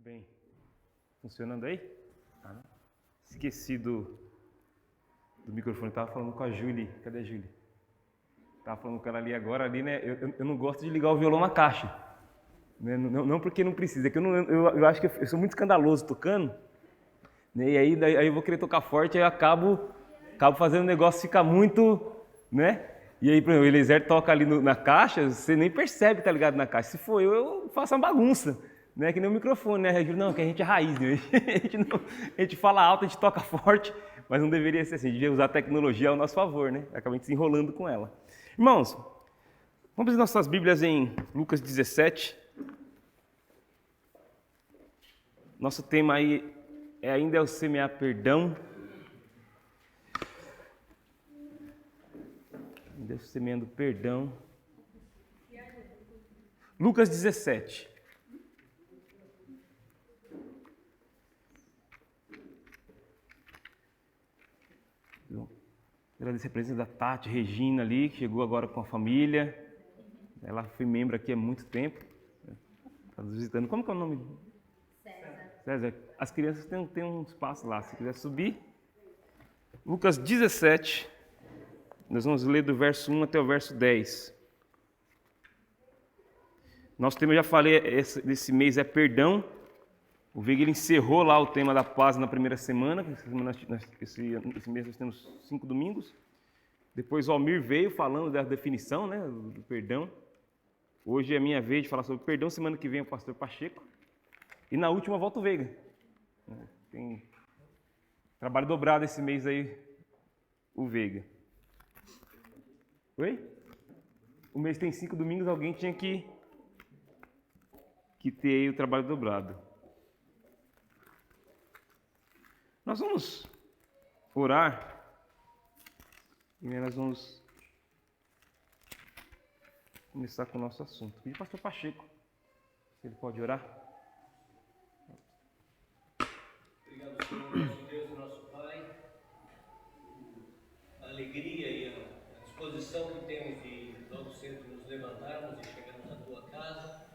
bem. Funcionando aí? Esqueci do microfone. Tava falando com a Júlia. Cadê a Júlia? Tava falando com ela ali agora, ali, né? Eu não gosto de ligar o violão na caixa. Né? Não porque não precisa, é que eu acho que eu sou muito escandaloso tocando. Né? E aí eu vou querer tocar forte, aí eu acabo fazendo o negócio ficar muito, né? E aí, por exemplo, o Eliezer toca ali na caixa, você nem percebe que tá ligado na caixa. Se for eu faço uma bagunça. Né? Que nem o microfone, né? Não, que a gente é raiz, né? A gente fala alto, a gente toca forte, mas não deveria ser assim, devia usar a tecnologia ao nosso favor, né? Acabamos se enrolando com ela. Irmãos, vamos abrir nossas Bíblias em Lucas 17. Nosso tema aí ainda é o semear perdão. Ainda é o semeando perdão. Lucas 17. Agradecer a presença da Tati, Regina ali, que chegou agora com a família. Ela foi membro aqui há muito tempo. Está nos visitando. Como que é o nome? César. As crianças têm um espaço lá, se quiser subir. Lucas 17. Nós vamos ler do verso 1 até o verso 10. Nosso tema, eu já falei, desse mês é perdão. O Veiga encerrou lá o tema da paz na primeira semana. Esse mês nós temos 5 domingos. Depois o Almir veio falando da definição, né, do perdão. Hoje é a minha vez de falar sobre perdão. Semana que vem é o pastor Pacheco. E na última volta o Veiga. Tem trabalho dobrado esse mês aí, o Veiga. Oi? O mês tem 5 domingos, alguém tinha que ter aí o trabalho dobrado. Nós vamos orar e nós vamos começar com o nosso assunto. E o pastor Pacheco, se ele pode orar. Obrigado, Senhor, nosso Deus e nosso Pai, a alegria e a disposição que temos de logo cedo nos levantarmos e chegarmos à Tua casa,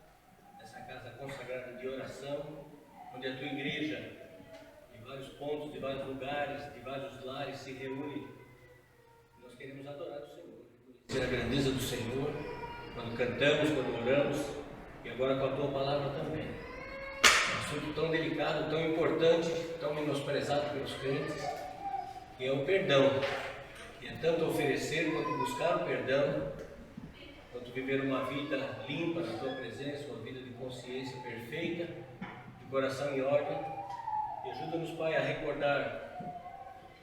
essa casa consagrada de oração, onde a Tua igreja, de vários pontos, de vários lugares, de vários lares se reúne. Nós queremos adorar o Senhor, conhecer a grandeza do Senhor, quando cantamos, quando oramos, e agora com a Tua palavra também. Um assunto tão delicado, tão importante, tão menosprezado pelos crentes, que é o perdão. E é tanto oferecer quanto buscar o perdão, quanto viver uma vida limpa na Tua presença, uma vida de consciência perfeita, de coração em ordem. E ajuda-nos, Pai, a recordar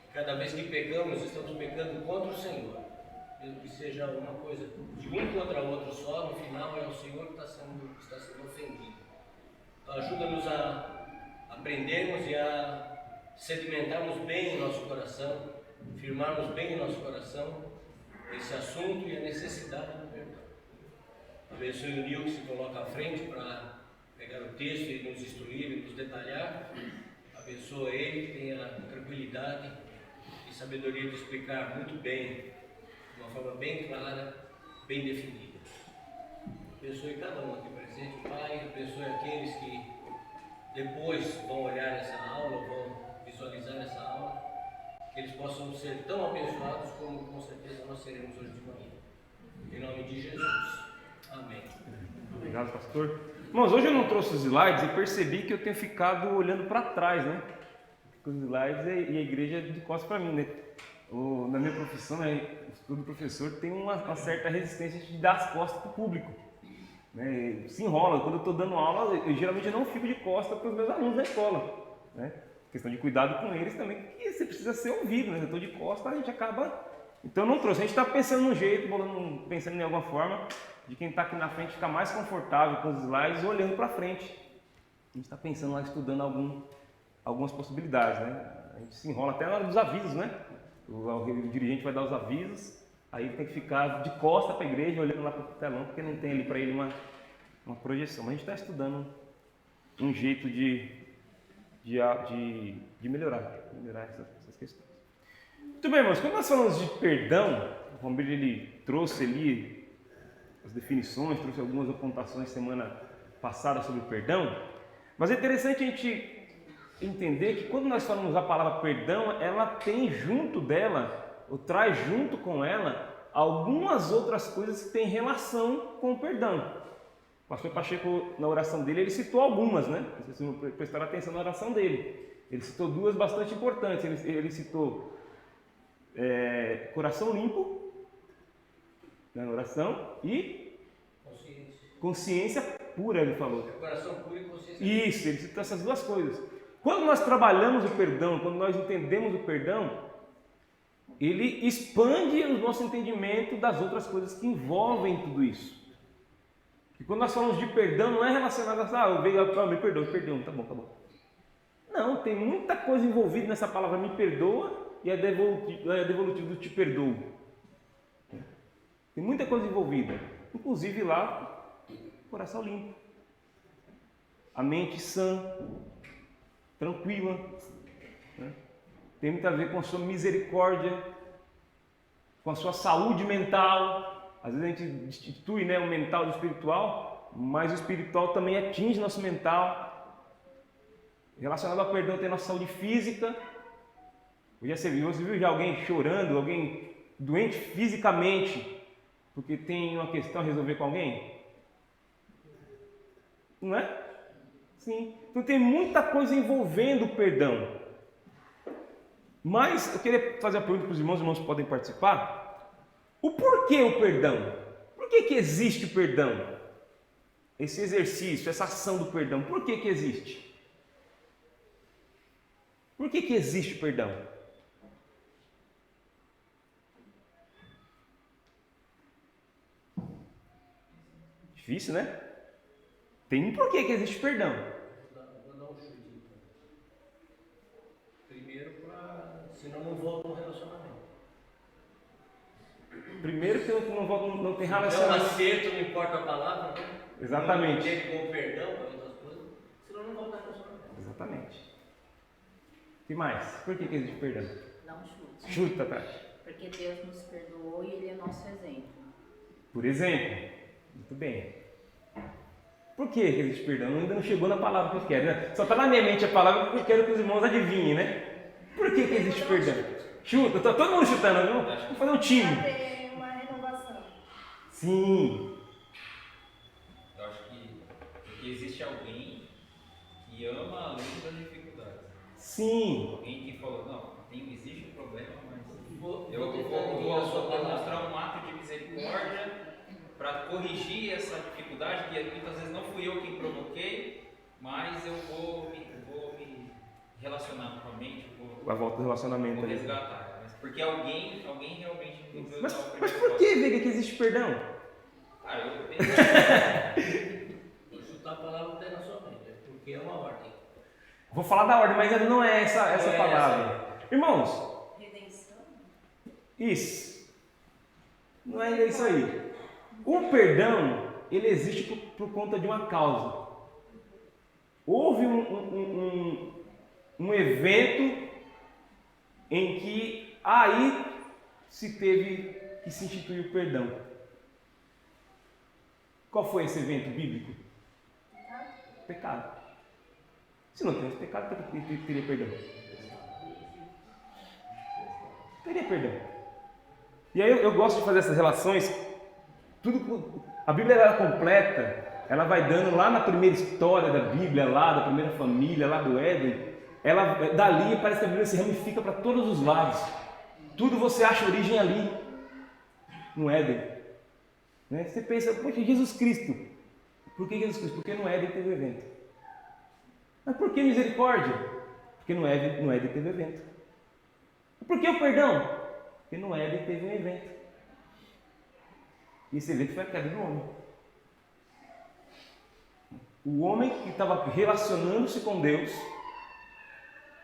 que cada vez que pecamos, estamos pecando contra o Senhor. Mesmo que seja uma coisa de um contra outro só, no final é o Senhor que está sendo ofendido. Então ajuda-nos a aprendermos e a sedimentarmos bem em nosso coração, firmarmos bem em nosso coração esse assunto e a necessidade do perdão. Abençoe o Nil que se coloca à frente para pegar o texto e nos instruir e nos detalhar. Abençoa ele, que tenha tranquilidade e sabedoria de explicar muito bem, de uma forma bem clara, bem definida. Abençoe cada um aqui presente, Pai. Abençoe aqueles que depois vão olhar essa aula, vão visualizar essa aula, que eles possam ser tão abençoados como com certeza nós seremos hoje de manhã. Em nome de Jesus. Amém. Obrigado, pastor. Irmãos, hoje eu não trouxe os slides e percebi que eu tenho ficado olhando para trás, né? Com os slides e a igreja de costas para mim, né? Na minha profissão, né, todo professor tem uma certa resistência de dar as costas para o público. Né? Se enrola. Quando eu estou dando aula, eu geralmente não fico de costas para os meus alunos da escola. Né? Questão de cuidado com eles também, porque você precisa ser ouvido, né? Eu estou de costas, a gente acaba... Então eu não trouxe. A gente está pensando num jeito, pensando em alguma forma de quem está aqui na frente ficar mais confortável com os slides olhando para frente. A gente está pensando lá, estudando algumas possibilidades, né? A gente se enrola até na hora dos avisos, né? O dirigente vai dar os avisos, aí ele tem que ficar de costa para a igreja, olhando lá para o telão, porque não tem ali para ele uma projeção. Mas a gente está estudando um jeito de melhorar essas questões. Muito bem, irmãos, quando nós falamos de perdão, o Romero ele trouxe ali as definições, trouxe algumas apontações semana passada sobre o perdão, Mas é interessante a gente entender que quando nós falamos a palavra perdão, ela tem junto dela, ou traz junto com ela, algumas outras coisas que têm relação com o perdão. O pastor Pacheco, na oração dele, ele citou algumas, né? Vocês não prestaram atenção na oração dele. Ele citou duas bastante importantes. Ele citou coração limpo, na oração, e consciência pura, ele falou. Coração puro e consciência. Isso, ele citou essas duas coisas. Quando nós trabalhamos o perdão, quando nós entendemos o perdão, ele expande o nosso entendimento das outras coisas que envolvem tudo isso. E quando nós falamos de perdão, não é relacionado a eu vejo, me perdoa, tá bom. Não, tem muita coisa envolvida nessa palavra me perdoa e é devolutivo do te perdoo. Tem muita coisa envolvida, inclusive lá, coração limpo, a mente sã, tranquila, né? Tem muito a ver com a sua misericórdia, com a sua saúde mental. Às vezes a gente destitui, né, o mental do espiritual, mas o espiritual também atinge nosso mental. Relacionado ao perdão tem nossa saúde física. Você viu já alguém chorando, alguém doente fisicamente, porque tem uma questão a resolver com alguém? Não é? Sim. Então tem muita coisa envolvendo o perdão. Mas eu queria fazer a pergunta para os irmãos podem participar. O porquê o perdão? Por que existe o perdão? Esse exercício, essa ação do perdão, por que existe? Por que existe o perdão? Difícil, né? Tem um porquê que existe perdão. Vou dar um chute. Primeiro, senão não volta no relacionamento. Primeiro que não tem É um relacionamento. acerto, não importa a palavra. Né? Exatamente. Não tem com perdão para outras coisas, senão não volta no relacionamento. Exatamente. O que mais? Por que existe perdão? Dá um chute. Chuta, Tati. Porque Deus nos perdoou e Ele é nosso exemplo. Por exemplo. Muito bem. Por que existe perdão? Ainda não chegou na palavra que eu quero, né? Só está na minha mente a palavra que eu quero que os irmãos adivinhem, né? Por que existe perdão? Chuta, tá todo mundo chutando, viu? Vamos fazer um time. Para ter uma renovação. Sim. Eu acho que porque existe alguém que ama além das dificuldades. Sim. Alguém que falou, não, existe um problema, mas Vou vou mostrar um ato de misericórdia para corrigir essa dificuldade que muitas vezes não fui eu quem provoquei, mas eu vou me relacionar novamente, A volta do relacionamento vou ali. resgatar. Mas porque alguém realmente me deu Mas o por primeiro que, Vega, que existe perdão? Vou chutar a palavra que tem na sua mente, porque é uma ordem. Vou falar da ordem, mas não é essa Não é palavra. Irmãos, Redenção. isso. Não é ainda isso aí. O perdão, ele existe por conta de uma causa. Houve um evento em que aí se teve que se instituir o perdão. Qual foi esse evento bíblico? Pecado. Se não tivesse pecado, teria perdão. Teria perdão. E aí eu gosto de fazer essas relações. A Bíblia é completa, ela vai dando lá na primeira história da Bíblia, lá da primeira família, lá do Éden. Dali parece que a Bíblia se ramifica para todos os lados. Tudo você acha origem ali, no Éden. Né? Você pensa, poxa, Jesus Cristo. Por que Jesus Cristo? Porque no Éden teve evento. Mas por que misericórdia? Porque no Éden teve evento. Por que o perdão? Porque no Éden teve um evento. E esse evento foi a queda do homem. O homem que estava relacionando-se com Deus,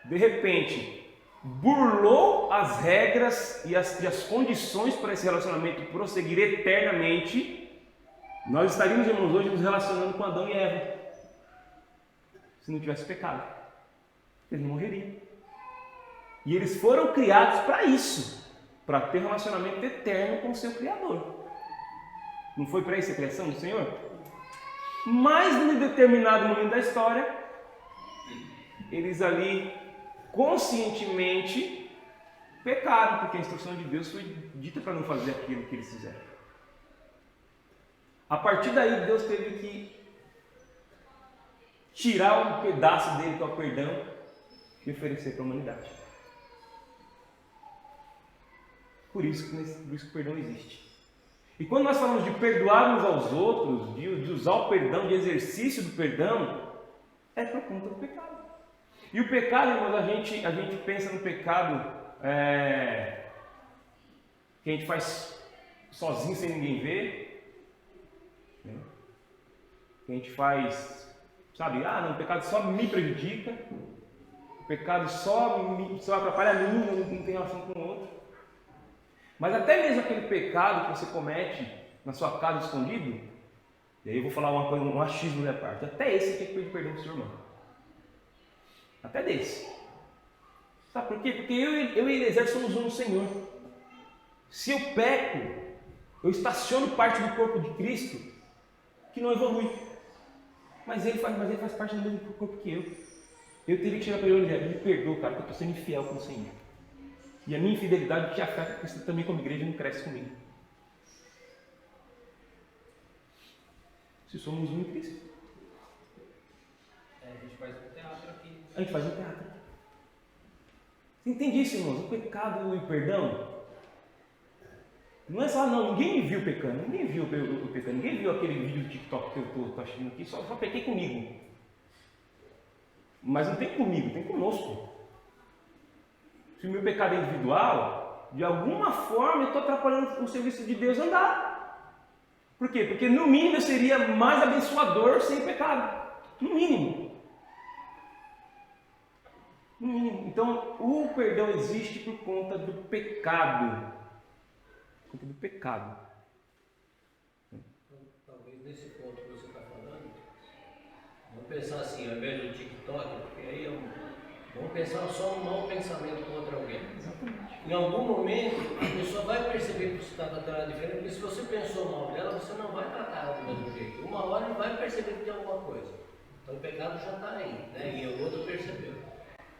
de repente, burlou as regras e as condições para esse relacionamento prosseguir eternamente. Nós estaríamos, irmãos, hoje nos relacionando com Adão e Eva, se não tivesse pecado. Eles não morreriam. E eles foram criados para isso, para ter um relacionamento eterno com o seu Criador. Não foi para isso a criação do Senhor? Mas, num determinado momento da história, eles ali conscientemente pecaram, porque a instrução de Deus foi dita para não fazer aquilo que eles fizeram. A partir daí, Deus teve que tirar um pedaço dele, que é o perdão, e oferecer para a humanidade. Por isso que o perdão existe. E quando nós falamos de perdoar uns aos outros, de usar o perdão, de exercício do perdão, é por conta do pecado. E o pecado, irmãos, a gente pensa no pecado que a gente faz sozinho sem ninguém ver, né? Que a gente faz, sabe, não, o pecado só me prejudica, o pecado só atrapalha a mim, não tem relação com o outro. Mas até mesmo aquele pecado que você comete na sua casa escondido, e aí eu vou falar uma coisa, um achismo da parte, até esse você tem que pedir perdão para o seu irmão. Até desse. Sabe por quê? Porque eu e Eliezer somos um no Senhor. Se eu peco, eu estaciono parte do corpo de Cristo que não evolui. Mas ele faz parte do mesmo corpo que eu. Eu teria que chegar para ele e dizer, me perdoa, cara, porque eu estou sendo infiel com o Senhor. E a minha infidelidade te afeta, porque você também como igreja não cresce comigo. Se somos um em Cristo. A gente faz um teatro aqui. A gente faz um teatro. Você entende isso, irmãos? O pecado e o perdão não é só, ninguém me viu pecando, ninguém viu o pecando, ninguém viu aquele vídeo do TikTok que eu estou assistindo aqui, só pequei comigo. Mas não tem comigo, tem conosco. Se o meu pecado é individual, de alguma forma eu estou atrapalhando o serviço de Deus andar. Por quê? Porque no mínimo eu seria mais abençoador sem pecado. No mínimo. No mínimo. Então o perdão existe por conta do pecado. Por conta do pecado. Talvez nesse ponto que você está falando, vamos pensar assim, ao invés do TikTok, porque aí vamos pensar só um mau pensamento contra alguém. Exatamente. Em algum momento, a pessoa vai perceber que você está tratando ela diferente, porque se você pensou mal dela, você não vai tratar ela do mesmo jeito. Uma hora ele vai perceber que tem alguma coisa. Então o pecado já está aí, né? E o outro percebeu.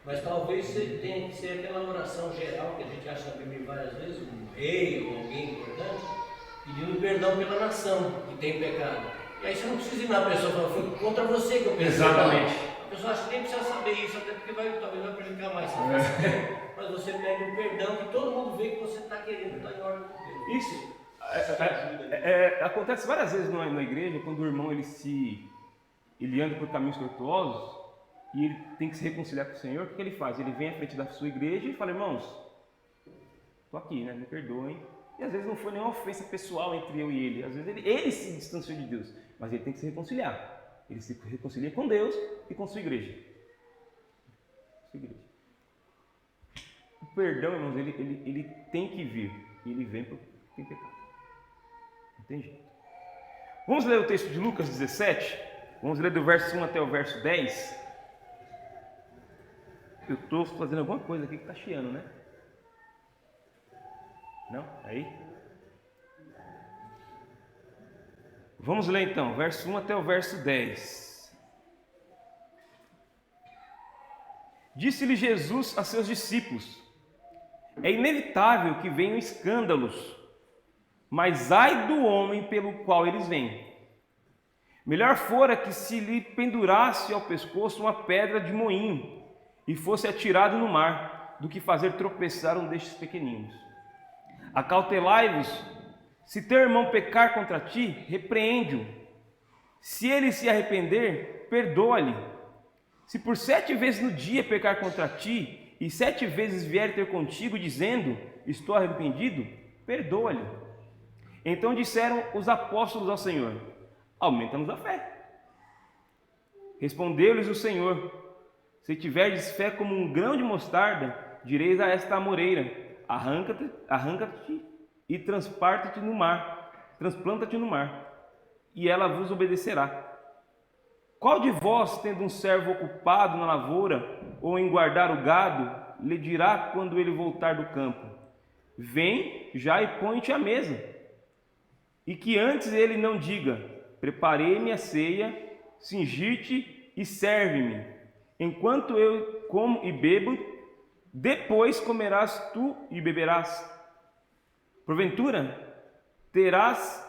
Mas talvez você tenha que ser aquela oração geral que a gente acha na Bíblia várias vezes, um rei ou alguém importante, pedindo perdão pela nação que tem pecado. E aí você não precisa ir na pessoa e falar, foi contra você que eu pensei. Exatamente. A pessoa acha que nem precisa saber isso, até porque talvez vai prejudicar mais. Mas você pede um perdão que todo mundo vê que você está querendo, está em ordem com Deus. Isso acontece várias vezes na igreja, quando o irmão ele anda por caminhos tortuosos e ele tem que se reconciliar com o Senhor. O que ele faz? Ele vem à frente da sua igreja e fala, irmãos, estou aqui, né? Me perdoem. E às vezes não foi nenhuma ofensa pessoal entre eu e ele. Às vezes ele se distanciou de Deus, mas ele tem que se reconciliar. Ele se reconcilia com Deus e com sua igreja. O perdão, irmãos, ele tem que vir. E ele vem porque tem pecado. Não tem jeito. Vamos ler o texto de Lucas 17. Vamos ler do verso 1 até o verso 10. Eu estou fazendo alguma coisa aqui que está chiando, né? Não? Aí? Vamos ler então, verso 1 até o verso 10. Disse-lhe Jesus a seus discípulos: é inevitável que venham escândalos, mas ai do homem pelo qual eles vêm. Melhor fora que se lhe pendurasse ao pescoço uma pedra de moinho e fosse atirado no mar, do que fazer tropeçar um destes pequeninos. Acautelai-vos. Se teu irmão pecar contra ti, repreende-o. Se ele se arrepender, perdoa-lhe. Se por 7 vezes no dia pecar contra ti, e 7 vezes vier ter contigo, dizendo, estou arrependido, perdoa-lhe. Então disseram os apóstolos ao Senhor, aumenta-nos a fé. Respondeu-lhes o Senhor, se tiverdes fé como um grão de mostarda, direis a esta amoreira, arranca-te e transplanta-te no mar, e ela vos obedecerá. Qual de vós, tendo um servo ocupado na lavoura, ou em guardar o gado, lhe dirá quando ele voltar do campo, vem já e põe-te à mesa? E que antes ele não diga, preparei-me a ceia, cingir-te e serve-me, enquanto eu como e bebo, depois comerás tu e beberás. Porventura, terás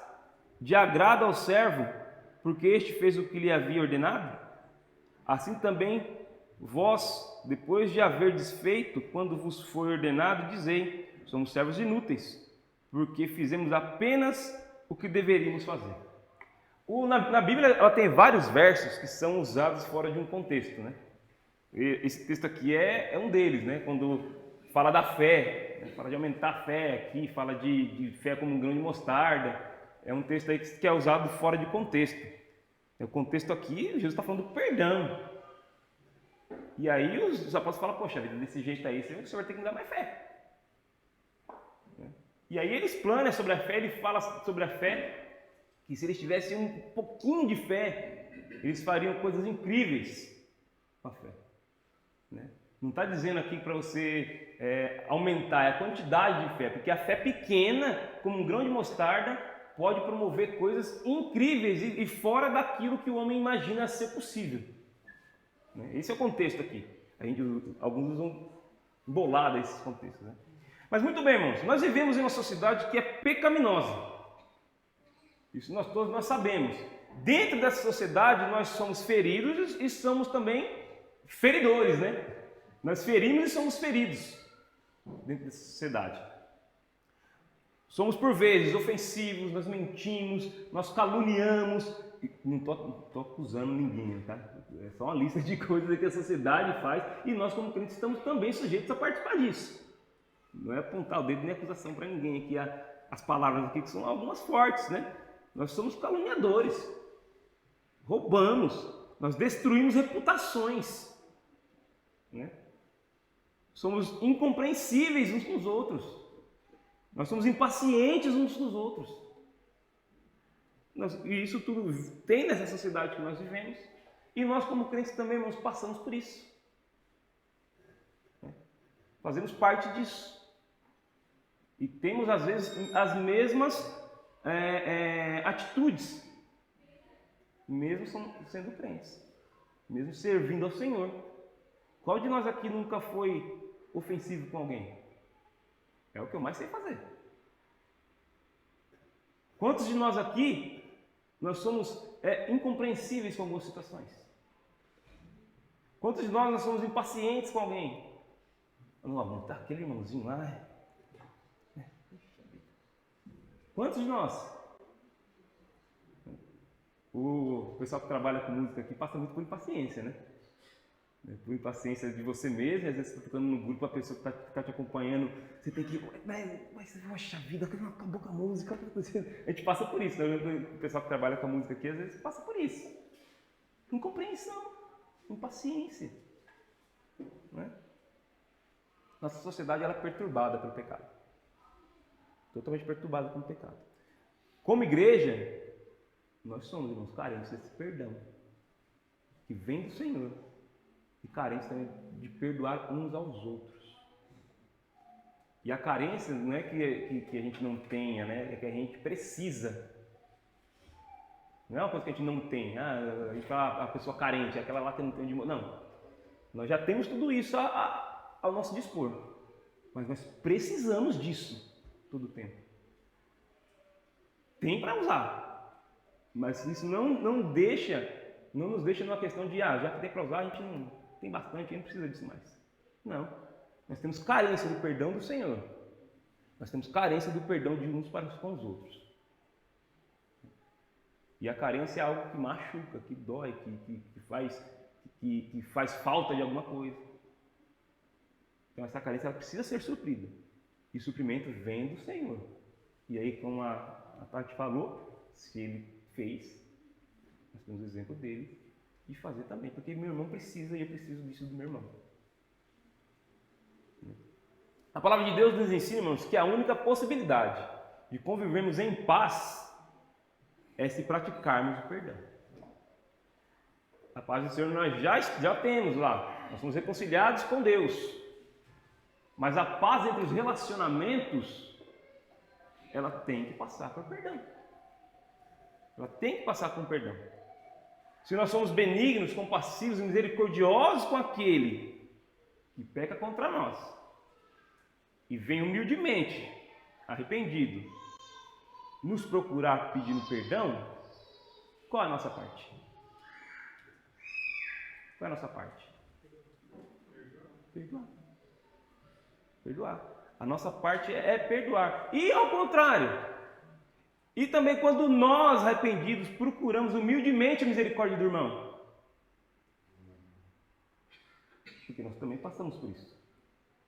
de agrado ao servo, porque este fez o que lhe havia ordenado? Assim também vós, depois de haver desfeito, quando vos foi ordenado, dizei: somos servos inúteis, porque fizemos apenas o que deveríamos fazer. Na Bíblia ela tem vários versos que são usados fora de um contexto, né? Esse texto aqui é um deles, né? Quando fala da fé, né? Fala de aumentar a fé aqui, fala de fé como um grão de mostarda. É um texto aí que é usado fora de contexto. O contexto aqui, Jesus está falando do perdão. E aí os apóstolos falam: poxa vida, desse jeito aí, o senhor vai ter que me dar mais fé. E aí ele explana sobre a fé, ele fala sobre a fé, que se eles tivessem um pouquinho de fé, eles fariam coisas incríveis com a fé. Né? Não está dizendo aqui para você aumentar a quantidade de fé, porque a fé pequena, como um grão de mostarda, pode promover coisas incríveis e fora daquilo que o homem imagina ser possível. Né? Esse é o contexto aqui. Alguns usam bolada esses contextos. Né? Mas muito bem, irmãos, nós vivemos em uma sociedade que é pecaminosa. Isso todos nós sabemos. Dentro dessa sociedade nós somos feridos e somos também feridores, né? Nós ferimos e somos feridos dentro dessa sociedade. Somos por vezes ofensivos, nós mentimos, nós caluniamos. Não estou acusando ninguém, tá? É só uma lista de coisas que a sociedade faz e nós como crentes estamos também sujeitos a participar disso. Não é apontar o dedo nem acusação para ninguém aqui. As palavras aqui que são algumas fortes, né? Nós somos caluniadores, roubamos, nós destruímos reputações, né? Somos incompreensíveis uns com os outros, nós somos impacientes uns com os outros. E isso tudo tem nessa sociedade que nós vivemos e nós como crentes também, irmãos, passamos por isso. Né? Fazemos parte disso. E temos, às vezes, as mesmas atitudes, mesmo sendo crentes, mesmo servindo ao Senhor. Qual de nós aqui nunca foi ofensivo com alguém? É o que eu mais sei fazer. Quantos de nós aqui, nós somos incompreensíveis com algumas situações? Quantos de nós somos impacientes com alguém? Não, tá aquele irmãozinho lá. Quantos de nós? O pessoal que trabalha com música aqui passa muito por impaciência, né? Por impaciência de você mesmo, às vezes você está tocando no grupo, a pessoa que está te acompanhando, você tem que... Mas, poxa vida, acabou com a música. A gente passa por isso, né? O pessoal que trabalha com a música aqui, às vezes passa por isso. Incompreensão, impaciência. Né? Nossa sociedade ela é perturbada pelo pecado. Totalmente perturbada pelo pecado. Como igreja, nós somos, irmãos, carentes desse perdão que vem do Senhor e carentes também de perdoar uns aos outros. E a carência não é que a gente não tenha, né? É que a gente precisa. Não é uma coisa que a gente não tem. A gente fala a pessoa carente, aquela lá que não tem de... Não. Nós já temos tudo isso ao nosso dispor. Mas nós precisamos disso todo o tempo. Tem para usar. Mas isso não nos deixa numa questão de, já que tem para usar, a gente não tem bastante, a gente não precisa disso mais. Não. Nós temos carência do perdão do Senhor. Nós temos carência do perdão de uns para com os outros. E a carência é algo que machuca, que dói, que faz falta de alguma coisa. Então essa carência ela precisa ser suprida. E o suprimento vem do Senhor. E aí, como a Tati falou, se ele fez, nós temos o exemplo dele de fazer também. Porque meu irmão precisa e eu preciso disso do meu irmão. A palavra de Deus nos ensina, irmãos, que a única possibilidade de convivermos em paz é se praticarmos o perdão. A paz do Senhor nós já temos lá. Nós somos reconciliados com Deus. Mas a paz entre os relacionamentos, ela tem que passar por perdão. Ela tem que passar por perdão. se nós somos benignos, compassivos e misericordiosos com aquele que peca contra nós e vem humildemente, arrependido, nos procurar pedindo perdão, qual é a nossa parte? Qual é a nossa parte? Perdoar. Perdoar. A nossa parte é perdoar. E ao contrário. E também quando nós, arrependidos, procuramos humildemente a misericórdia do irmão. Porque nós também passamos por isso.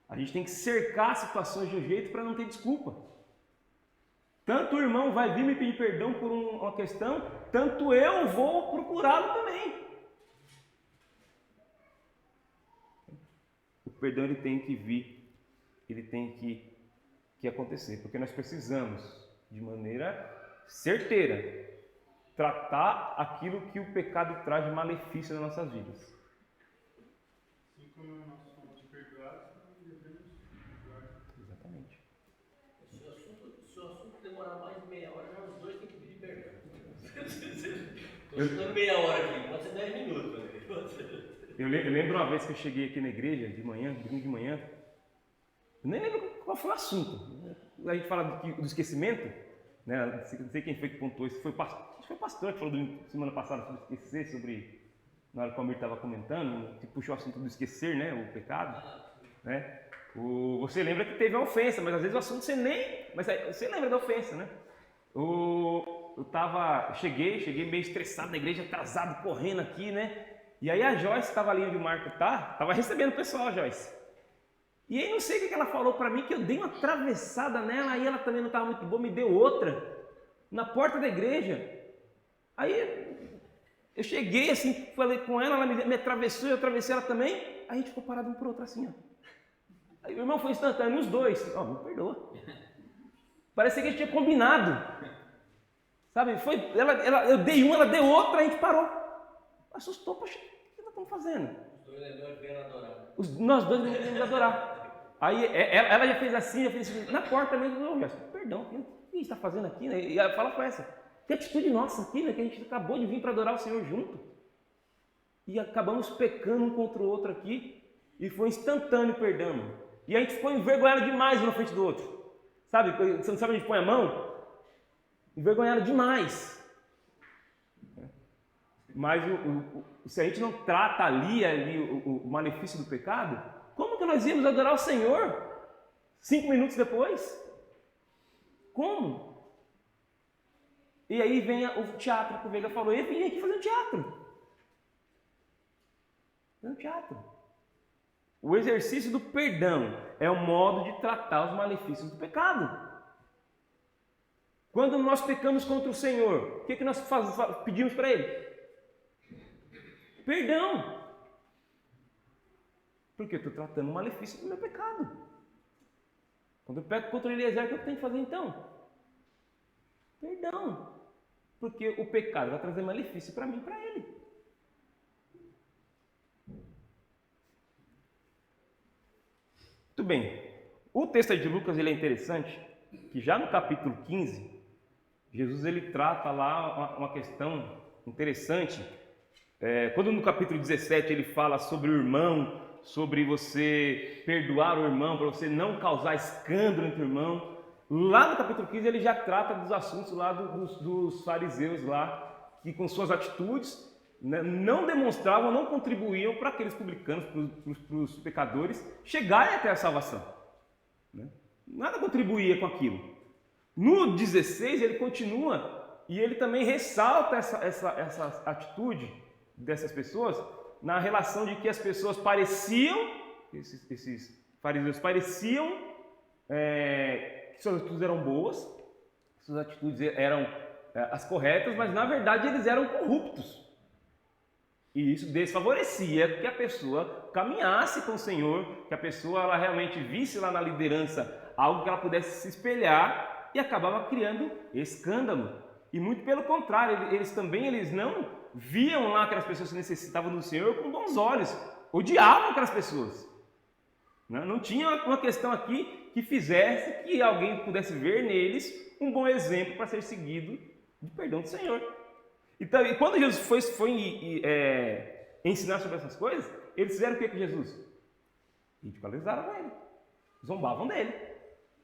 A gente tem que cercar situações de um jeito para não ter desculpa. Tanto o irmão vai vir me pedir perdão por uma questão, tanto eu vou procurá-lo também. O perdão ele tem que vir, ele tem que acontecer, porque nós precisamos, de maneira certeira, tratar aquilo que o pecado traz de malefício nas nossas vidas. Assim como nós somos perdoados, nós devemos perdoar. Exatamente. Se o assunto demorar mais de meia hora, nós dois temos que pedir perdão. Estou chutando meia hora aqui, pode ser 10 minutos. Eu lembro uma vez que eu cheguei aqui na igreja, de manhã, domingo de manhã, eu nem lembro qual foi o assunto. A gente fala do esquecimento, né? Não sei quem foi que pontuou isso, acho que foi o pastor que falou semana passada sobre esquecer, na hora que o Almir estava comentando, que puxou o assunto do esquecer, né? O pecado, né? Você lembra que teve a ofensa, mas às vezes o assunto você nem... Mas você lembra da ofensa, né? Cheguei meio estressado na igreja, atrasado, correndo aqui, né? E aí a Joyce estava ali onde o Marco estava recebendo o pessoal, Joyce. E aí não sei o que ela falou para mim, que eu dei uma atravessada nela, aí ela também não estava muito boa, me deu outra, na porta da igreja. Aí eu cheguei assim, falei com ela, ela me atravessou, eu atravessei ela também, aí a gente ficou parado um por outro assim, ó. Aí o irmão foi instantâneo, os dois, me perdoa. Parece que a gente tinha combinado, sabe? Eu dei uma, ela deu outra, a gente parou. Assustou, poxa, o que nós estamos fazendo? Nós dois devemos adorar. Aí ela já fez assim, na porta mesmo, perdão, o que você está fazendo aqui? Né? E ela fala com essa, que atitude nossa aqui, né? Que a gente acabou de vir para adorar o Senhor junto. E acabamos pecando um contra o outro aqui, e foi instantâneo perdão. E a gente ficou envergonhado demais um na frente do outro. Sabe, você não sabe onde põe a mão? Envergonhado demais. Mas se a gente não trata ali o malefício do pecado, como que nós íamos adorar o Senhor 5 minutos depois? Como? E aí vem o teatro que o Veiga falou, eu vim aqui fazer um teatro. Fazer um teatro. O exercício do perdão é o modo de tratar os malefícios do pecado. Quando nós pecamos contra o Senhor, o que nós pedimos para Ele? Perdão. Porque eu estou tratando o malefício do meu pecado. Quando eu peco contra Eliezer, o que eu tenho que fazer então? Perdão. Porque o pecado vai trazer malefício para mim e para ele. Muito bem. O texto de Lucas ele é interessante, que já no capítulo 15, Jesus ele trata lá uma questão interessante. Quando no capítulo 17 ele fala sobre o irmão, sobre você perdoar o irmão, para você não causar escândalo entre o irmão, lá no capítulo 15 ele já trata dos assuntos lá dos fariseus lá, que com suas atitudes, né, não demonstravam, não contribuíam para aqueles publicanos, para os pecadores, chegarem até a salvação. Né? Nada contribuía com aquilo. No 16 ele continua e ele também ressalta essa atitude dessas pessoas na relação de que as pessoas pareciam, esses fariseus pareciam que suas atitudes eram boas, suas atitudes eram as corretas, mas na verdade eles eram corruptos. E isso desfavorecia que a pessoa caminhasse com o Senhor, que a pessoa ela realmente visse lá na liderança algo que ela pudesse se espelhar e acabava criando escândalo. E muito pelo contrário, eles não viam lá aquelas pessoas que necessitavam do Senhor com bons olhos, odiavam aquelas pessoas. Não tinha uma questão aqui que fizesse que alguém pudesse ver neles um bom exemplo para ser seguido de perdão do Senhor. Então, e quando Jesus foi ensinar sobre essas coisas, eles fizeram o que com Jesus? Ridicularizaram ele. Zombavam dele.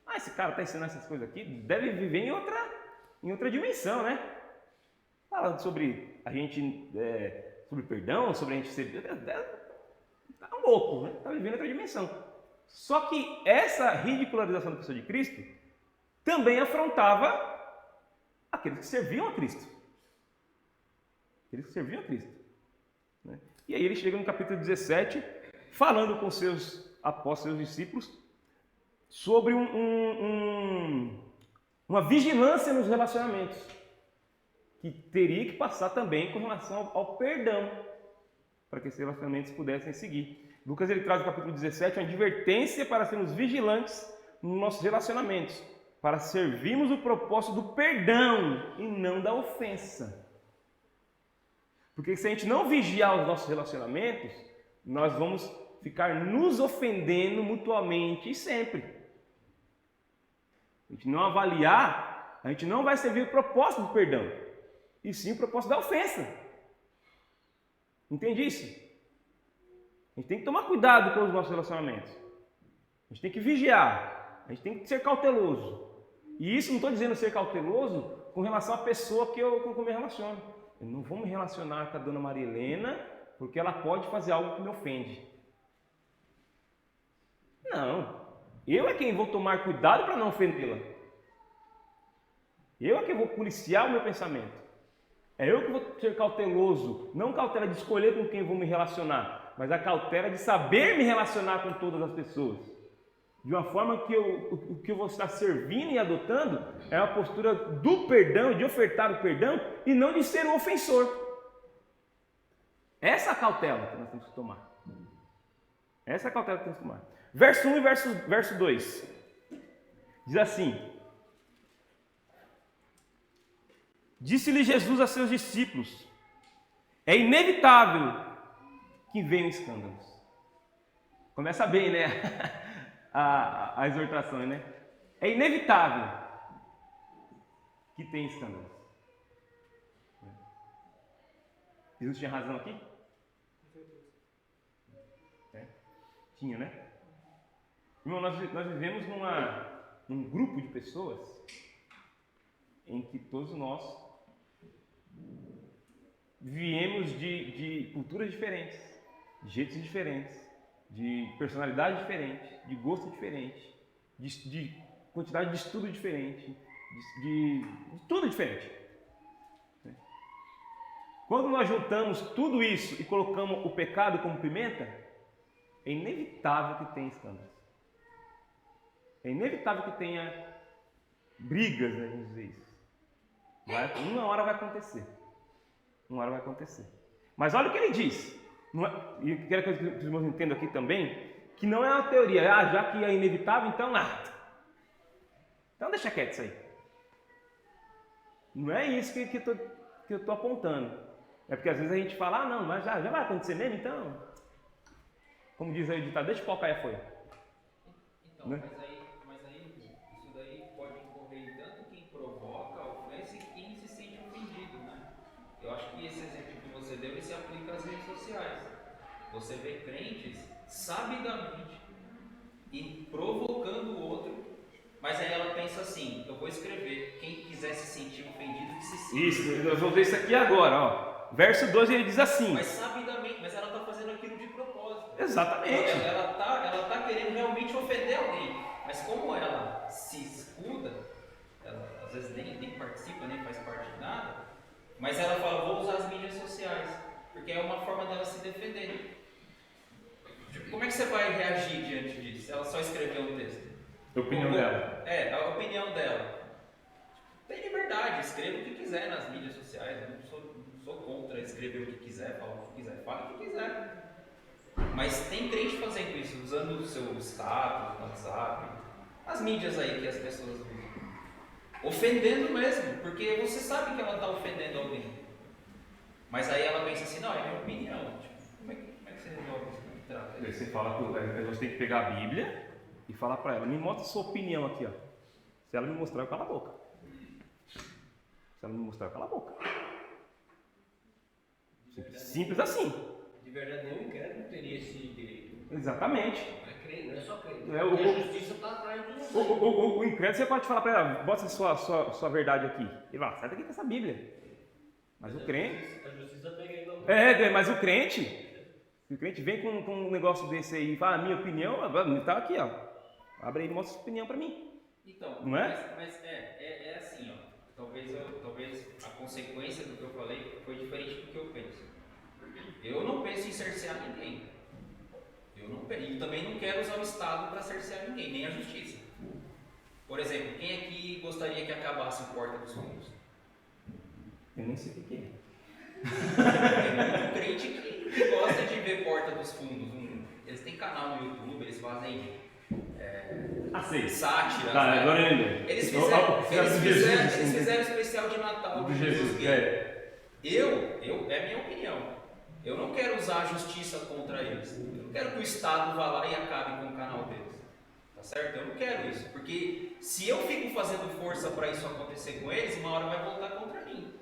Ah, esse cara está ensinando essas coisas aqui, deve viver em outra dimensão, né? Falando sobre a gente, sobre perdão, sobre a gente ser... Tá louco, né? Está vivendo em outra dimensão. Só que essa ridicularização da pessoa de Cristo também afrontava aqueles que serviam a Cristo. Aqueles que serviam a Cristo. Né? E aí ele chega no capítulo 17, falando com seus apóstolos, seus discípulos, sobre uma vigilância nos relacionamentos, que teria que passar também com relação ao perdão, para que esses relacionamentos pudessem seguir. Lucas ele traz no capítulo 17 uma advertência para sermos vigilantes nos nossos relacionamentos, para servirmos o propósito do perdão e não da ofensa. Porque se a gente não vigiar os nossos relacionamentos, nós vamos ficar nos ofendendo mutuamente e sempre. A gente não avaliar, a gente não vai servir o propósito do perdão, e sim o propósito da ofensa. Entende isso? A gente tem que tomar cuidado com os nossos relacionamentos. A gente tem que vigiar, a gente tem que ser cauteloso. E isso não estou dizendo ser cauteloso com relação à pessoa com que eu me relaciono. Eu não vou me relacionar com a dona Maria Helena porque ela pode fazer algo que me ofende. Não. Eu é quem vou tomar cuidado para não ofendê-la. Eu é quem vou policiar o meu pensamento. É eu que vou ser cauteloso. Não cautela de escolher com quem vou me relacionar, mas a cautela de saber me relacionar com todas as pessoas. De uma forma que o que eu vou estar servindo e adotando é uma postura do perdão, de ofertar o perdão e não de ser um ofensor. Essa é a cautela que nós temos que tomar. Essa é a cautela que temos que tomar. Verso 1 e verso 2. Diz assim: Disse-lhe Jesus a seus discípulos: é inevitável que venham escândalos. Começa bem, né? a exortação, né? É inevitável que tenha escândalos. Jesus tinha razão aqui? Tinha, né? Irmão, nós vivemos num grupo de pessoas em que todos nós viemos de culturas diferentes, de jeitos diferentes, de personalidade diferente, de gosto diferente, de quantidade de estudo diferente, de tudo diferente. Quando nós juntamos tudo isso e colocamos o pecado como pimenta, é inevitável que tenha escândalos. É inevitável que tenha brigas, né, vamos dizer isso. Uma hora vai acontecer. Uma hora vai acontecer. Mas olha o que ele diz. E eu quero que os irmãos entendam aqui também, que não é uma teoria. Já que é inevitável, então então deixa quieto isso aí. Não é isso que eu estou apontando. É porque às vezes a gente fala, não, mas já vai acontecer mesmo, então... Como diz aí o ditado, deixa o pau cair a folha. Então, né? mas aí isso daí pode incorrer tanto quem provoca a ofensa e quem se sente ofendido, né? Eu acho que esse exemplo que você deu, ele se aplica às redes sociais. Você vê crentes sabidamente e provocando o outro, mas aí ela pensa assim, eu vou escrever, quem quiser se sentir ofendido, que se sinta. Isso, nós vamos ver isso aqui agora, ó. Verso 12 ele diz assim. Mas sabidamente, mas ela está fazendo aquilo de propósito. Exatamente. Ela tá querendo realmente ofender alguém, mas como ela se escuda, ela às vezes nem participa, nem faz parte de nada, mas ela fala, vou usar as mídias sociais, porque é uma forma dela se defender. Como é que você vai reagir diante disso? Ela só escreveu um texto. A opinião dela. É, a opinião dela. Tem liberdade, escreva o que quiser nas mídias sociais. Eu não sou contra escrever o que quiser, falar o que quiser, fala o que quiser. Mas tem crente fazendo isso, usando o seu status, WhatsApp, as mídias aí que as pessoas usam. Ofendendo mesmo, porque você sabe que ela está ofendendo alguém. Mas aí ela pensa assim, não, é minha opinião. Tipo, como é que você resolve isso? Como é que trata isso? Você fala que você tem que pegar a Bíblia e falar para ela, me mostra a sua opinião aqui, ó. Se ela me mostrar, eu calo a boca. Se ela me mostrar, eu calo a boca. Simples assim. De verdade, nenhum incrédulo teria esse direito. Exatamente. Não é crente, não é só crente. É, Porque a justiça está atrás do O incrédulo, você pode falar para ele, bota sua verdade aqui. Ele vai, sai daqui com essa Bíblia. Mas o crente... A justiça pega ele não. Mas o crente vem com um negócio desse aí e fala, a minha opinião, tá aqui, ó. Abre aí e mostra sua opinião para mim. Então, Não é? mas é assim, ó. Talvez a consequência do que eu falei foi diferente do que eu penso. Eu não penso em cercear ninguém. E também não quero usar o Estado para cercear ninguém, nem a justiça. Por exemplo, quem aqui gostaria que acabasse o Porta dos Fundos? Eu nem sei o que é. Tem muito crente que gosta de ver Porta dos Fundos. Eles têm canal no YouTube, eles fazem Sei. sátiras. Tá, né? agora eu lembro. Eles fizeram especial de Natal Do Jesus. É a minha opinião. Eu não quero usar a justiça contra eles. Eu não quero que o Estado vá lá e acabe com o canal deles. Tá certo? Eu não quero isso. Porque se eu fico fazendo força para isso acontecer com eles, uma hora vai voltar contra mim.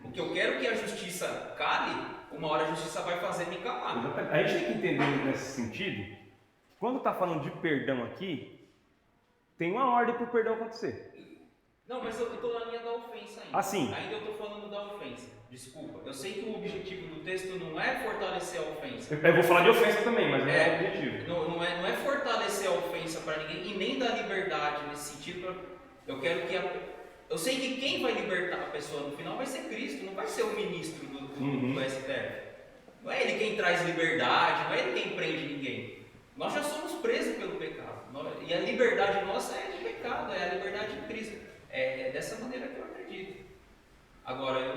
O que eu quero que a justiça cale, uma hora a justiça vai fazer me calar. A gente tem que entender nesse sentido, quando está falando de perdão aqui, tem uma ordem para o perdão acontecer. Não, mas eu estou na linha da ofensa ainda. Assim. Ainda eu estou falando da ofensa. Desculpa. Eu sei que o objetivo do texto não é fortalecer a ofensa. Eu vou falar de ofensa também, mas não é o objetivo. Não é fortalecer a ofensa para ninguém e nem dar liberdade nesse sentido. Eu quero que eu sei que quem vai libertar a pessoa no final vai ser Cristo, não vai ser o ministro do STF. Não é ele quem traz liberdade, não é ele quem prende ninguém. Nós já somos presos pelo pecado. E a liberdade nossa é de pecado, é a liberdade de Cristo. É dessa maneira que eu acredito. Agora, eu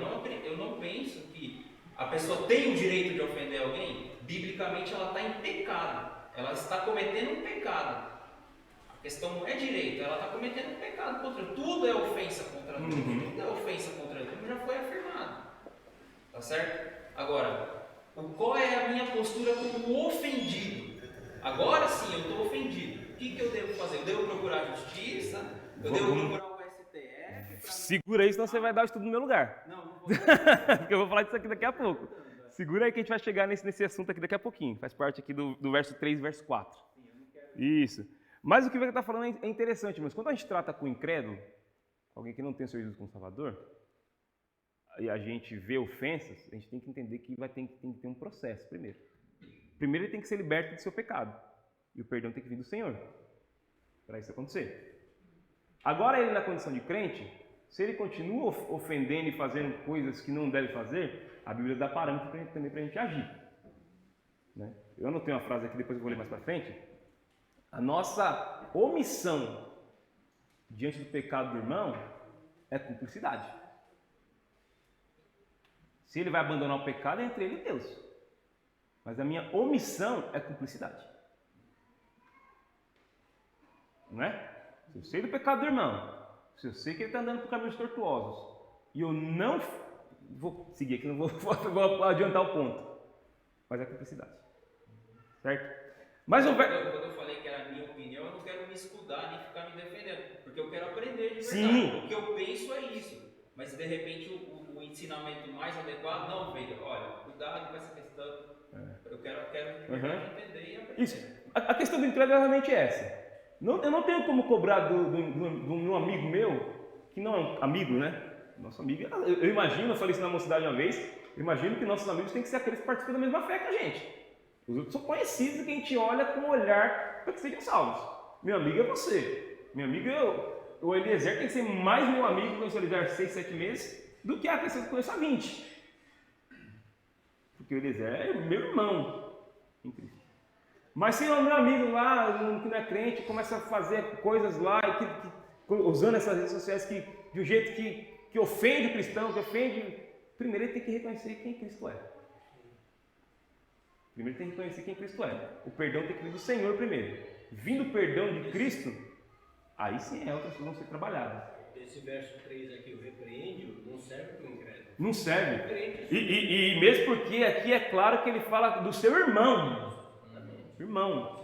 não penso que a pessoa tem o direito de ofender alguém. Biblicamente, ela está em pecado. Ela está cometendo um pecado. A questão não é direito, ela está cometendo um pecado contra Deus. Tudo é ofensa contra Deus. Tudo é ofensa contra Deus. Já foi afirmado. Tá certo? Agora, qual é a minha postura como ofendido? Agora sim, eu estou ofendido. O que eu devo fazer? Eu devo procurar a justiça? Eu devo procurar o STF? Segura aí, senão você vai dar o estudo no meu lugar. Não vou. Porque eu vou falar disso aqui daqui a pouco. Segura aí que a gente vai chegar nesse assunto aqui daqui a pouquinho. Faz parte aqui do verso 3 e verso 4. Isso. Mas o que você está falando é interessante, mas quando a gente trata com o incrédulo, alguém que não tem o seu Jesus como Salvador, e a gente vê ofensas, a gente tem que entender que tem que ter um processo primeiro. Primeiro ele tem que ser liberto do seu pecado. E o perdão tem que vir do Senhor. Para isso acontecer. Agora ele na condição de crente, se ele continua ofendendo e fazendo coisas que não deve fazer, a Bíblia dá parâmetro também para a gente agir. Né? Eu anotei uma frase aqui, depois eu vou ler mais para frente. A nossa omissão diante do pecado do irmão é cumplicidade. Se ele vai abandonar o pecado, é entre ele e Deus. Mas a minha omissão é cumplicidade. Não é? Se eu sei do pecado do irmão, se eu sei que ele está andando por caminhos tortuosos, e eu não vou seguir aqui, não vou adiantar o ponto, mas é cumplicidade. Certo? Mas quando eu falei que era a minha opinião, eu não quero me escudar nem ficar me defendendo, porque eu quero aprender de verdade. Sim. O que eu penso é isso. Mas de repente o ensinamento mais adequado, não, veja, olha, cuidado com essa questão. Eu quero entender e aprender. Isso. A questão do incrédulo é realmente essa. Eu não tenho como cobrar do meu amigo meu, que não é um amigo, né? Nosso amigo, eu imagino, eu falei isso na mocidade uma vez, eu imagino que nossos amigos têm que ser aqueles que participam da mesma fé que a gente. Os outros são conhecidos que a gente olha com um olhar para que sejam salvos. Meu amigo é você. Meu amigo o Eliezer tem que ser mais meu amigo, que conheço o Eliezer há 6, 7 meses, do que a pessoa que eu conheço há 20. Porque o Eliezer é meu irmão em Cristo. Mas se o meu amigo lá, que não é crente, começa a fazer coisas lá, usando essas redes sociais de um jeito que ofende o cristão, que ofende... Primeiro ele tem que reconhecer quem Cristo é. Primeiro tem que reconhecer quem Cristo é. O perdão tem que vir do Senhor primeiro. Vindo o perdão de Cristo, aí sim outras coisas vão ser trabalhadas. Esse verso 3 aqui, o repreende, não serve para o incrédulo. Não serve. E mesmo porque aqui é claro que ele fala do seu irmão. Irmão.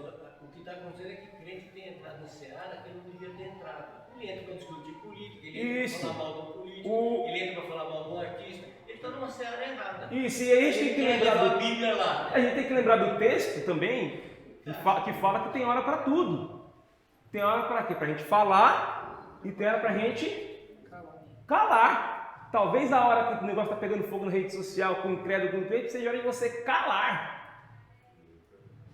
O que está acontecendo é que o crente tem entrado na seara que ele não devia ter entrado. Ele entra para discutir política, ele entra Isso. para falar mal do político, ele entra para falar mal do artista. Ele está numa seara errada. Isso, e aí a gente tem que Ele quer lembrar levar do a Bíblia lá. A gente tem que lembrar do texto também, que fala que tem hora para tudo. Tem hora para quê? Para a gente falar e tem hora para a gente calar. Talvez a hora que o negócio está pegando fogo na rede social, com o incrédulo, com o crente, seja a hora de você calar.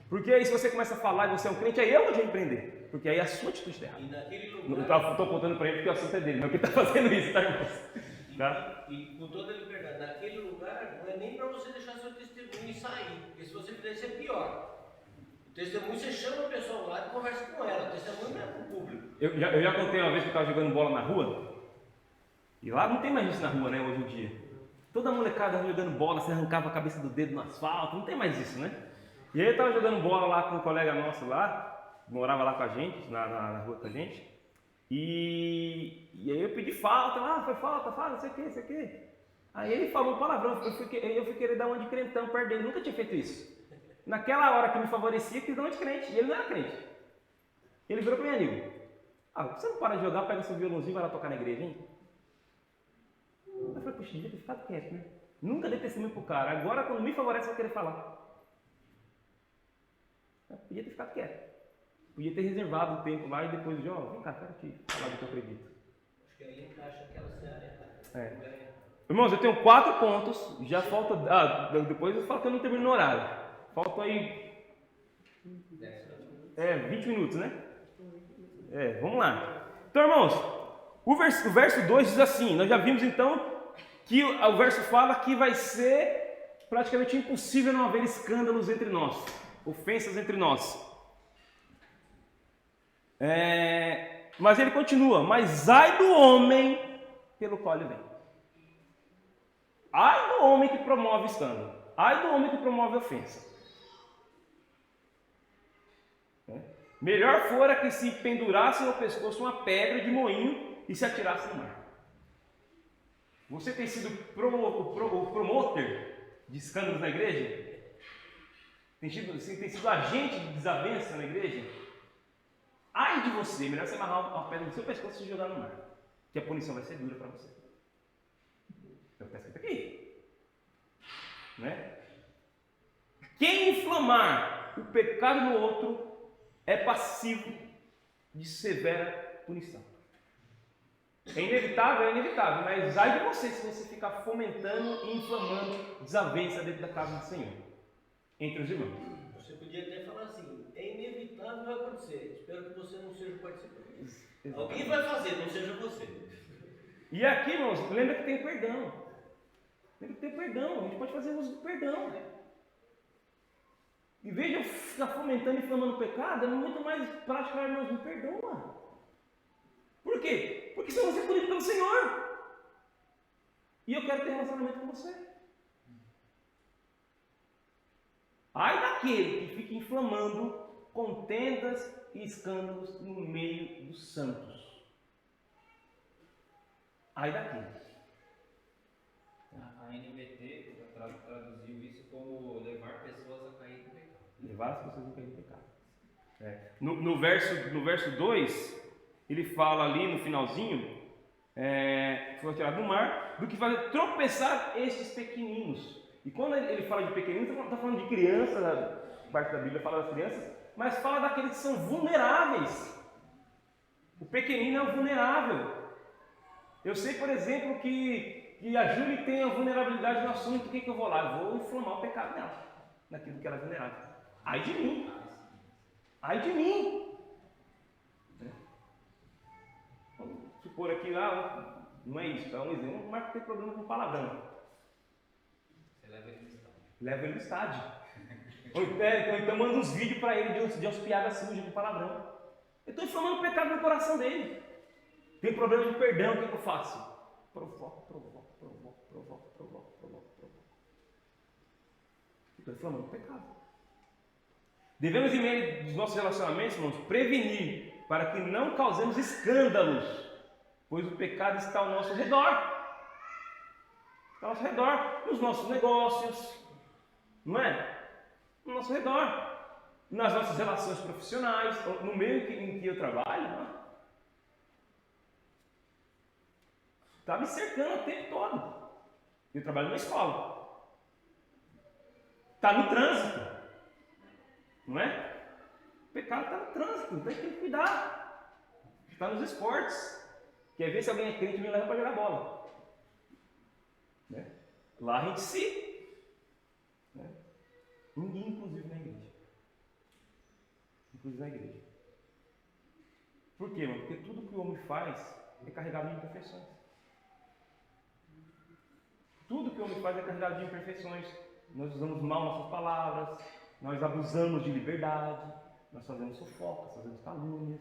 Porque aí se você começa a falar e você é um crente, aí eu vou te repreender. Porque aí a sua atitude está errada. E naquele Eu lugar. estou contando para ele porque o assunto é dele, não é que ele está fazendo isso, tá, irmãos? Tá? E com toda a liberdade, naquele lugar não é nem para você deixar seu testemunho e sair, porque se você fizer isso é pior. O testemunho você chama a pessoa lá e conversa com ela, o testemunho não é para o público. Eu já contei uma vez que eu estava jogando bola na rua, e lá não tem mais isso na rua, né, hoje em dia. Toda molecada jogando bola, você arrancava a cabeça do dedo no asfalto, não tem mais isso, né? E aí eu estava jogando bola lá com um colega nosso lá, morava lá com a gente, na rua com a gente, e aí eu pedi falta, foi falta, fala, não sei o que. Aí ele falou palavrão, eu fui querer dar uma de crentão perto dele, nunca tinha feito isso. Naquela hora que me favorecia, eu quis dar uma de crente, e ele não era crente. Ele virou para mim, amigo, você não para de jogar, pega seu violãozinho e vai lá tocar na igreja, hein? Eu falei, poxa, devia ter ficado quieto, né? Nunca dei testemunho pro cara, agora quando me favorece eu vou querer falar. Eu podia ter ficado quieto. Podia ter reservado o tempo lá e depois, vem cá, quero te falar do que eu acredito. Acho que aí encaixa aquela seara errada. Irmãos, eu tenho 4 pontos, já falta. Depois eu falo que eu não termino no horário. Faltam aí 20 minutos, né? Vamos lá. Então, irmãos, o verso 2 diz assim, nós já vimos então que o verso fala que vai ser praticamente impossível não haver escândalos entre nós, ofensas entre nós. Mas ele continua, mas ai do homem pelo qual ele vem. Ai do homem que promove escândalo. Ai do homem que promove ofensa. Melhor fora que se pendurasse no pescoço uma pedra de moinho e se atirasse no mar. Você tem sido o promoter de escândalos na igreja? Tem sido agente de desavença na igreja? Ai de você, melhor você amarrar uma pedra no seu pescoço e se jogar no mar. Que a punição vai ser dura para você. É o que está escrito aqui. Né? Quem inflamar o pecado no outro é passivo de severa punição. É inevitável, mas ai de você se você ficar fomentando e inflamando desavença dentro da casa do Senhor, entre os irmãos. Você podia até falar assim, é inevitável, vai acontecer, espero que você não seja o participante. Exatamente. Alguém vai fazer, não seja você. E aqui, irmãos, lembra que tem perdão. Lembra que tem perdão, a gente pode fazer uso do perdão. Em vez de eu ficar fomentando e inflamando o pecado, é muito mais prático, irmãos, me perdoa. Por quê? Porque senão você é punido pelo Senhor. E eu quero ter relacionamento com você. Ai daquele que fica inflamando contendas e escândalos no meio dos santos. Ai daquele. A NVT traduziu isso como levar pessoas a cair no pecado. Levar as pessoas a cair no pecado. No verso 2, ele fala ali no finalzinho, que foi tirado do mar, do que fazer tropeçar estes pequeninos. E quando ele fala de pequeninos, está falando de crianças, a parte da Bíblia fala das crianças, mas fala daqueles que são vulneráveis. O pequenino é o vulnerável. Eu sei, por exemplo, que a Júlia tem a vulnerabilidade no assunto, o que eu vou lá? Eu vou inflamar o pecado dela, naquilo que ela é vulnerável. Ai de mim! Ai de mim! Vamos supor aqui, não é isso, é um exemplo. O Marco tem problema com palavrão. Você leva ele no estádio. Leva ele no estádio. Ou então manda uns vídeos para ele de umas piadas sujas com palavrão. Eu estou inflamando o pecado no coração dele. Tem problema de perdão, o que eu faço? Provoco. Estou inflamando o pecado. Devemos, em meio dos nossos relacionamentos, irmãos, prevenir para que não causemos escândalos, pois o pecado está ao nosso redor. Está ao nosso redor, nos nossos negócios, não é? No nosso redor. nas nossas relações profissionais, no meio em que eu trabalho, né? Está me cercando o tempo todo. Eu trabalho numa escola. Está no trânsito. Não é? O pecado está no trânsito, então a gente tem que cuidar. Está nos esportes. Quer ver se alguém é crente e me leva para jogar bola. Né? Lá a gente se... Né? Ninguém, inclusive na igreja. Inclusive na igreja. Por quê, mano? Porque tudo que o homem faz é carregado de imperfeições. Tudo que o homem faz é carregado de imperfeições. Nós usamos mal nossas palavras, nós abusamos de liberdade, nós fazemos fofocas, fazemos calúnias,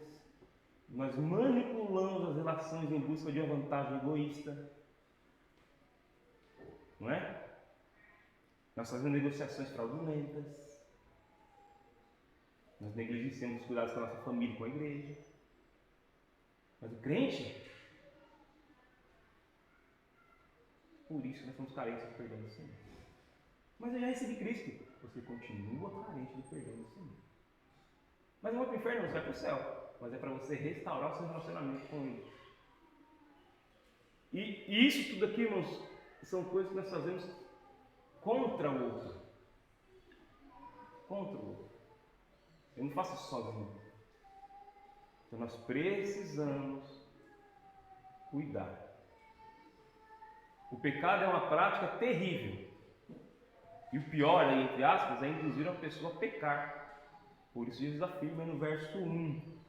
nós manipulamos as relações em busca de uma vantagem egoísta. Não é? Nós fazemos negociações fraudulentas, nós negligenciamos os cuidados com a nossa família e com a igreja. Mas o crente, por isso nós somos carentes de perdão do Senhor. Mas eu já recebi Cristo. Você continua carente de perdão do Senhor. Mas não vai para o inferno, você vai para o céu. Mas é para você restaurar o seu relacionamento com Ele. E isso tudo aqui, irmãos, são coisas que nós fazemos contra o outro. Contra o outro. Eu não faço isso sozinho. Então nós precisamos cuidar. O pecado é uma prática terrível. E o pior, aí, entre aspas, é induzir a pessoa a pecar. Por isso Jesus afirma no verso 1: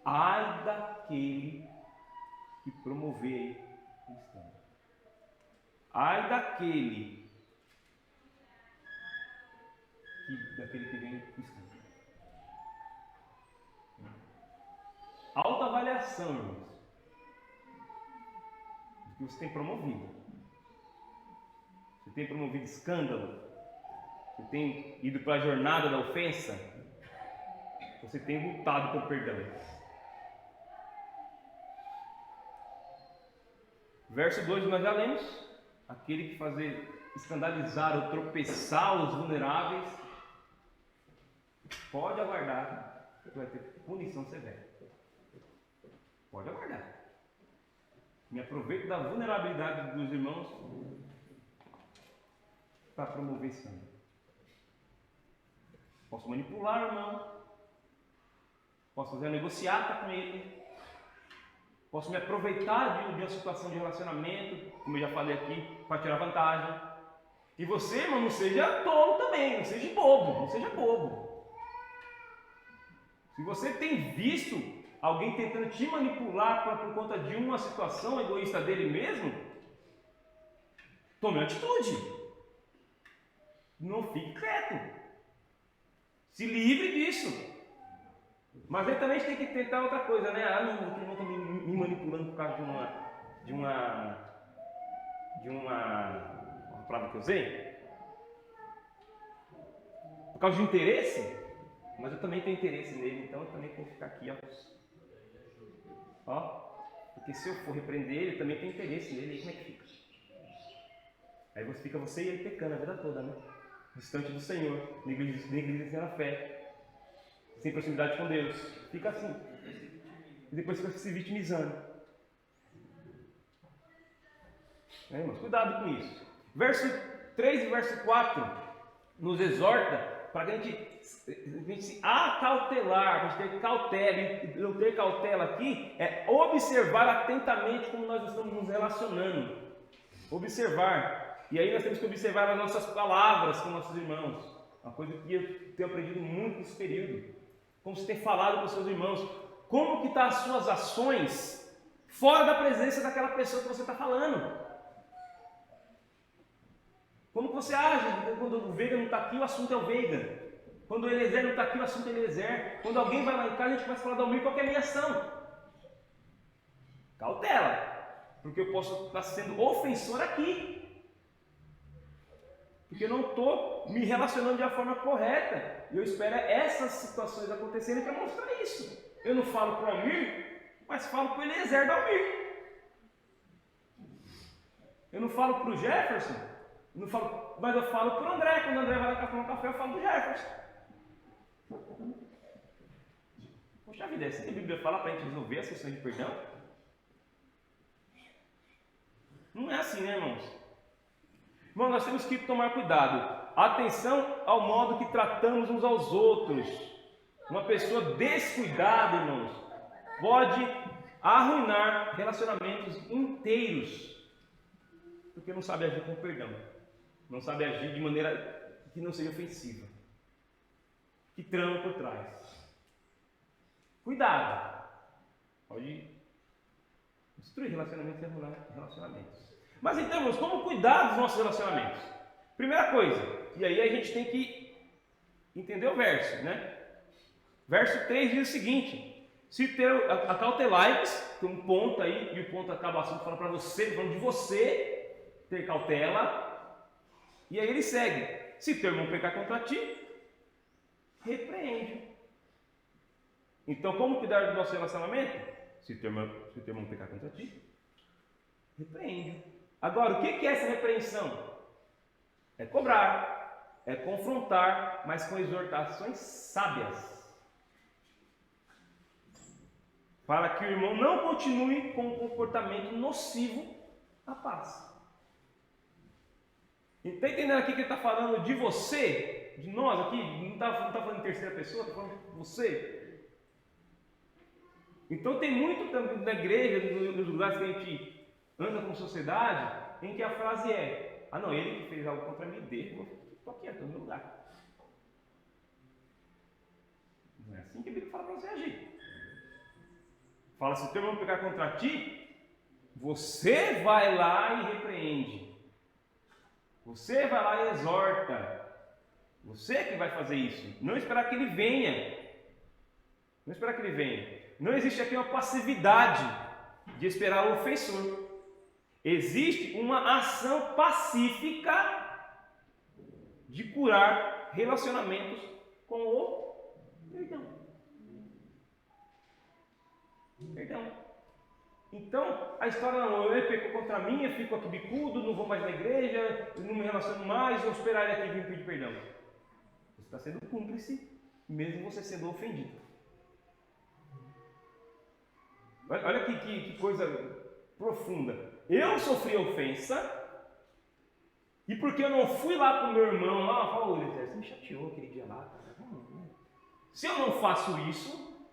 ai daquele que promover o escândalo. Ai daquele que vem o escândalo. Autoavaliação, irmãos, do que você tem promovido. Você tem promovido escândalo? Você tem ido para a jornada da ofensa? Você tem lutado por perdão? Verso 2 nós já lemos: aquele que fazer escandalizar ou tropeçar os vulneráveis, pode aguardar que vai ter punição severa. Pode aguardar. Me aproveito da vulnerabilidade dos irmãos para promover escândalo. Posso manipular o irmão, posso fazer uma negociata com ele, posso me aproveitar de uma situação de relacionamento, como eu já falei aqui, para tirar vantagem. E você, irmão, não seja tolo também, não seja bobo, não seja bobo. Se você tem visto alguém tentando te manipular por conta de uma situação egoísta dele mesmo, tome atitude. Não fique quieto. Se livre disso. Mas aí também a gente tem que tentar outra coisa, né? Ah, não, aquele irmão está me manipulando por causa de uma palavra que eu usei? Por causa de interesse? Mas eu também tenho interesse nele, então eu também tenho que ficar aqui, ó. Porque se eu for repreender ele, eu também tenho interesse nele, aí como é que fica? Aí você fica você e ele pecando a vida toda, né? Distante do Senhor, negligenciando a fé, sem proximidade com Deus. Fica assim. E depois fica se vitimizando. Mas cuidado com isso. Verso 3 e verso 4 nos exorta para que a gente se acautelar, a gente ter cautela. E eu ter cautela aqui é observar atentamente como nós estamos nos relacionando. Observar. E aí nós temos que observar as nossas palavras com nossos irmãos. Uma coisa que eu tenho aprendido muito nesse período. Como você tem falado com os seus irmãos. Como que estão as suas ações fora da presença daquela pessoa que você está falando. Como que você age quando o Veiga não está aqui, o assunto é o Veiga. Quando o Eliezer não está aqui, o assunto é o Eliezer. Quando alguém vai lá em casa, a gente começa a falar da Almir, qual que é a minha ação? Cautela. Porque eu posso estar sendo ofensor aqui. Porque eu não estou me relacionando de uma forma correta. E eu espero essas situações acontecerem para mostrar isso. Eu não falo para o Almir, mas falo para o Eliezer do Almir. Eu não falo para o Jefferson, mas eu falo para o André. Quando o André vai lá tomar um café, eu falo do Jefferson. Poxa vida, é assim que a Bíblia fala para a gente resolver as questões de perdão? Não é assim, né, irmãos? Irmãos, nós temos que tomar cuidado. Atenção ao modo que tratamos uns aos outros. Uma pessoa descuidada, irmãos, pode arruinar relacionamentos inteiros. Porque não sabe agir com perdão. Não sabe agir de maneira que não seja ofensiva. Que trama por trás. Cuidado. Pode destruir relacionamentos e arruinar relacionamentos. Mas então, irmãos, como cuidar dos nossos relacionamentos? Primeira coisa, e aí a gente tem que entender o verso, né? Verso 3 diz o seguinte: se ter acautelai-vos, tem um ponto aí, e o ponto acaba assim, falando para você, falando de você ter cautela, e aí ele segue: se teu irmão pecar contra ti, repreende. Então, como cuidar do nosso relacionamento? Se teu irmão pecar contra ti, repreende. Agora, o que é essa repreensão? É cobrar, é confrontar, mas com exortações sábias. Para que o irmão não continue com um comportamento nocivo à paz. Está entendendo aqui que ele está falando de você, de nós aqui? Não está falando em terceira pessoa, está falando de você. Então tem muito também na igreja, nos lugares que a gente anda como sociedade, em que a frase é: ah não, ele que fez algo contra mim, deixa, eu estou aqui, estou no meu lugar. Não é assim que a Bíblia fala para você agir. Fala: se o teu irmão pecar contra ti, você vai lá e repreende. Você vai lá e exorta. Você que vai fazer isso. Não esperar que ele venha. Não esperar que ele venha. Não existe aqui uma passividade de esperar o ofensor. Existe uma ação pacífica de curar relacionamentos com o perdão. Perdão. Então, a história não, ele pecou contra mim, eu fico aqui bicudo, não vou mais na igreja, não me relaciono mais, vou esperar ele aqui vir pedir perdão. Você está sendo cúmplice, mesmo você sendo ofendido. Olha que coisa profunda. Eu sofri ofensa, e porque eu não fui lá com o meu irmão, lá, falou: você me chateou aquele dia lá. Se eu não faço isso,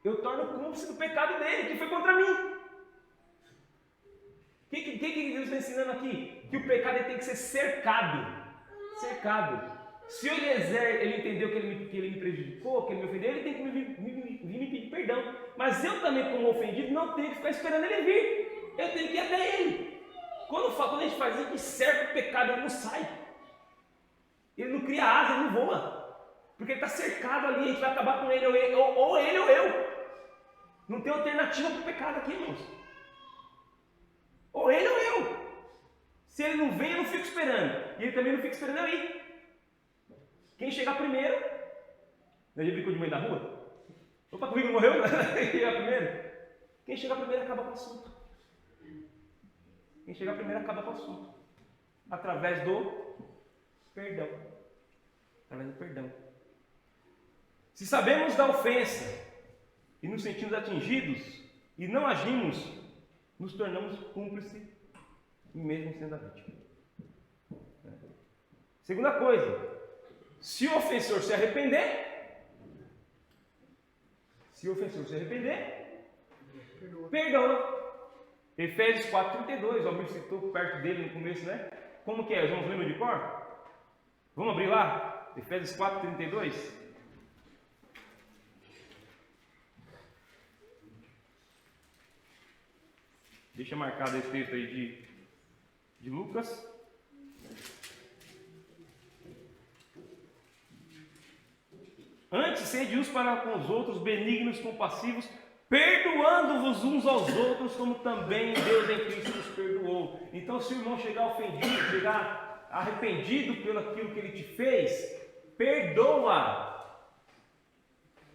eu torno cúmplice do pecado dele, que foi contra mim. O que Deus está ensinando aqui? Que o pecado ele tem que ser cercado. Cercado. Se o Eliezer ele entendeu que ele me prejudicou, que ele me ofendeu, ele tem que vir me pedir perdão. Mas eu também, como ofendido, não tenho que ficar esperando ele vir. Eu tenho que ir até ele. Quando a gente faz isso, a gente cerca o pecado, ele não sai. Ele não cria asa, ele não voa. Porque ele está cercado ali, a gente vai acabar com ele, ou ele ou eu. Não tem alternativa para o pecado aqui, irmãos. Ou ele ou eu. Se ele não vem, eu não fico esperando. E ele também não fica esperando eu ir. Quem chegar primeiro... Já brincou de mãe da rua? Opa, comigo não morreu? Quem chegar primeiro? Quem chegar primeiro acaba com o assunto. Quem chegar primeiro acaba com o assunto. Através do perdão. Através do perdão. Se sabemos da ofensa e nos sentimos atingidos e não agimos, nos tornamos cúmplices, mesmo sendo a vítima. Segunda coisa, se o ofensor se arrepender, perdoa. Efésios 4:32, o Almir citou perto dele no começo, né? Como que é? Os irmãos lembram de cor? Vamos abrir lá? Efésios 4:32. Deixa marcado esse texto aí de Lucas. Antes, sede uns para com os outros, benignos, compassivos, perdoando-vos uns aos outros, como também Deus em Cristo nos perdoou. Então, se o irmão chegar ofendido, chegar arrependido pelo aquilo que ele te fez, perdoa.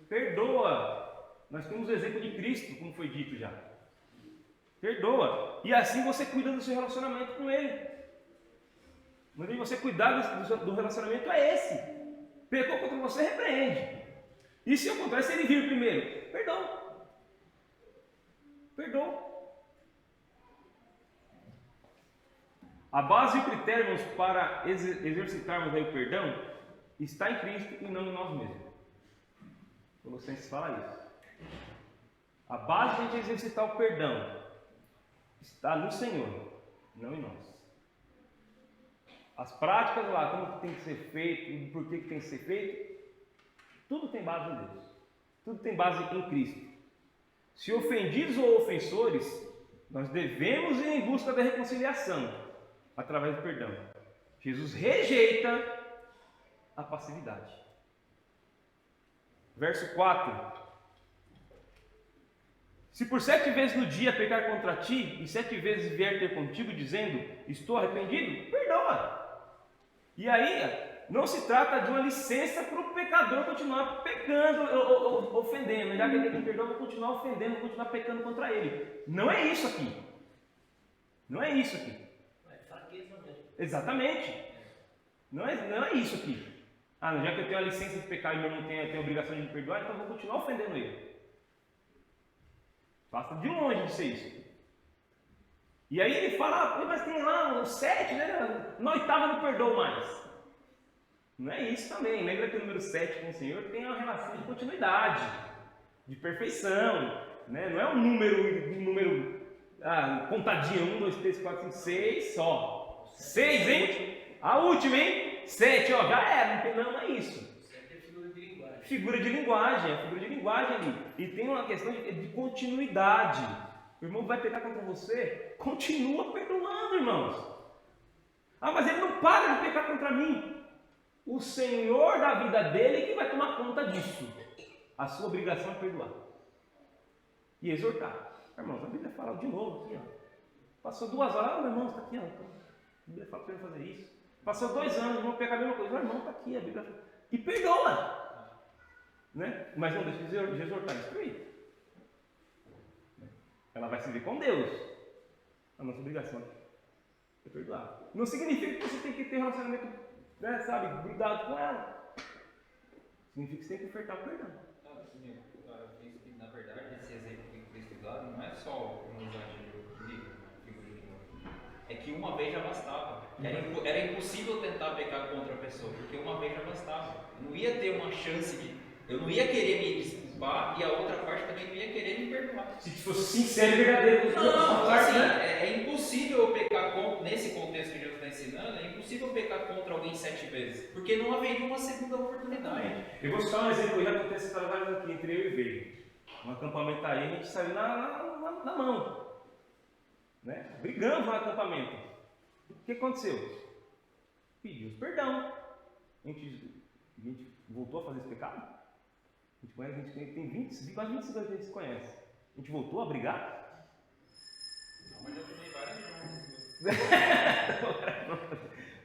Perdoa. Nós temos o exemplo de Cristo, como foi dito já. Perdoa. E assim você cuida do seu relacionamento com Ele. Mas você cuidar do relacionamento é esse. Pecou contra você, repreende. E se ao contrário, se ele vir primeiro, perdão. Perdoa. A base e o critério, irmãos, para exercitarmos aí o perdão está em Cristo e não em nós mesmos. Colossenses fala isso. A base para a gente exercitar o perdão está no Senhor, não em nós. As práticas lá, como que tem que ser feito, por que tem que ser feito, tudo tem base em Deus. Tudo tem base em Cristo. Se ofendidos ou ofensores, nós devemos ir em busca da reconciliação através do perdão. Jesus rejeita a passividade. Verso 4. Se por 7 vezes no dia pecar contra ti, e 7 vezes vier ter contigo, dizendo, estou arrependido, perdoa. E aí, não se trata de uma licença para o pecador continuar pecando, ofendendo. Já que ele tem perdão, vou continuar ofendendo, vou continuar pecando contra ele. Não é isso aqui. Não é isso aqui. É fraqueza mesmo. Exatamente. Não é isso aqui. Ah, já que eu tenho a licença de pecar e meu irmão tem a obrigação de me perdoar, então eu vou continuar ofendendo ele. Passa de longe de ser isso. E aí ele fala, mas tem lá os 7, né? Na 8ª não perdoa mais. Não é isso também. Lembra que o número 7 com o Senhor tem uma relação de continuidade, de perfeição. Né? Não é um número contadinho, 1, 2, 3, 4, 5, 6, só. 6, hein? A última, hein? 7, ó, já era, não é isso. 7 é figura de linguagem. Figura de linguagem ali. E tem uma questão de continuidade. O irmão vai pecar contra você, continua perdoando, irmãos. Ah, mas ele não para de pecar contra mim. O Senhor da vida dele que vai tomar conta disso. A sua obrigação é perdoar. E exortar. Irmãos, a Bíblia fala de novo aqui, ó. Passou 2 horas, meu irmão, está aqui, ó. A Bíblia fala para ele fazer isso. Passou 2 anos, o irmão peca a mesma coisa. Meu irmão, está aqui, a Bíblia fala. E perdoa. Né? Mas não deixa de exortar e instruir. Ela vai se ver com Deus. A nossa obrigação é perdoar. Não significa que você tem que ter um relacionamento, né, sabe, grudado com ela. Significa que você tem que ofertar o perdão. Eu penso que, na verdade, esse exemplo que foi estudado não é só um exagero figurativo. É que uma vez já bastava. Era impossível tentar pecar contra a pessoa, porque uma vez já bastava. Eu não ia ter uma chance de... Eu não ia querer me desculpar e a outra parte também não ia querer me perdoar. Se fosse sincero e verdadeiro. Não, assim, é impossível eu pecar contra, nesse contexto que Jesus está ensinando, é impossível pecar contra alguém 7 vezes, porque não haveria uma segunda oportunidade. Eu vou citar um exemplo, já acontece várias aqui entre eu e o Veio. Um acampamento aí, a gente saiu na mão. Né? Brigamos no acampamento. O que aconteceu? Pedimos perdão. A gente voltou a fazer esse pecado? A gente conhece, a gente tem quase 25 anos que a gente se conhece. A gente voltou a brigar? Não, mas eu tomei várias vezes.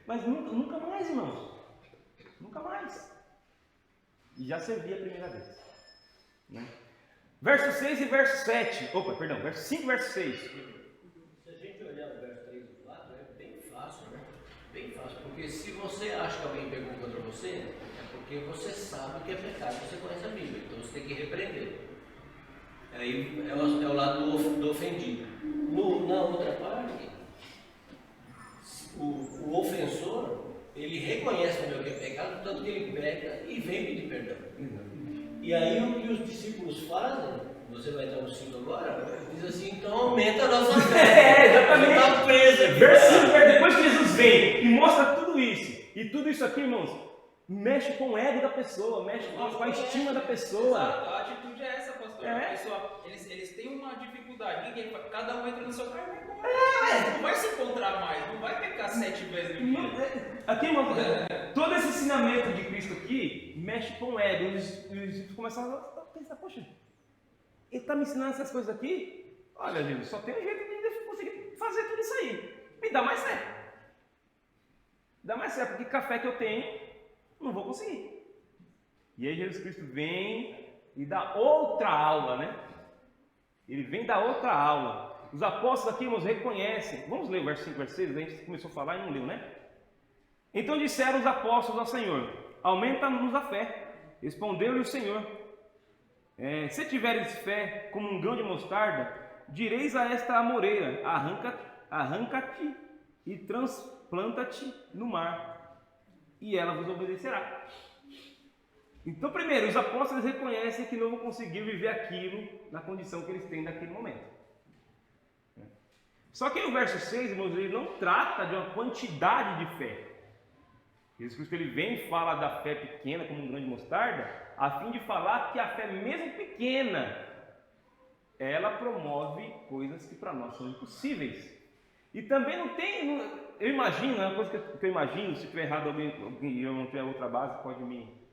Mas nunca mais, irmãos. Nunca mais. E já servia a primeira vez. Né? Verso 6 e verso 7. Verso 5 e verso 6. Se a gente olhar o verso 3 e 4, é bem fácil, né? Bem fácil. Porque se você acha que alguém pegou contra você, é porque você sabe que é pecado, você conhece a Bíblia. Então você tem que repreender. Aí é o lado do ofendido. Na outra parte, o ofensor, ele reconhece também o que é pecado, tanto que ele peca e vem pedir perdão. E aí o que os discípulos fazem, você vai estar no 5 agora, diz assim, então aumenta a nossa fé. Exatamente. Está preso aqui. Versículo, depois que Jesus vem e mostra tudo isso, e tudo isso aqui, irmãos, mexe com o ego da pessoa, mexe com a estima da pessoa. Exato, a atitude é essa, pastor. É. A pessoa, eles têm uma dificuldade. Cada um entra no seu carro e vai embora. Não vai se encontrar mais, não vai pecar 7 vezes no dia. Aqui, irmão, todo esse ensinamento de Cristo aqui mexe com o ego. Eles começam a pensar, poxa, ele está me ensinando essas coisas aqui? Olha, Jesus, só tem um jeito de conseguir fazer tudo isso aí. Me dá mais fé. Dá mais fé, porque café que eu tenho, não vou conseguir. E aí Jesus Cristo vem e dá outra aula, né? Ele vem dar outra aula. Os apóstolos aqui, irmãos, reconhecem. Vamos ler o verso 5, verso 6, a gente começou a falar e não leu, né? Então disseram os apóstolos ao Senhor, aumenta-nos a fé. Respondeu-lhe o Senhor, Se tiveres fé como um grão de mostarda, direis a esta amoreira: arranca-te e transplanta-te no mar, e ela vos obedecerá. Então, primeiro, os apóstolos reconhecem que não vão conseguir viver aquilo na condição que eles têm naquele momento. Só que no verso 6, irmãos, ele não trata de uma quantidade de fé. Jesus Cristo ele vem e fala da fé pequena como um grão de mostarda, a fim de falar que a fé mesmo pequena, ela promove coisas que para nós são impossíveis. E também não tem, eu imagino, é uma coisa que eu imagino, se estiver errado alguém eu não tiver outra base, pode me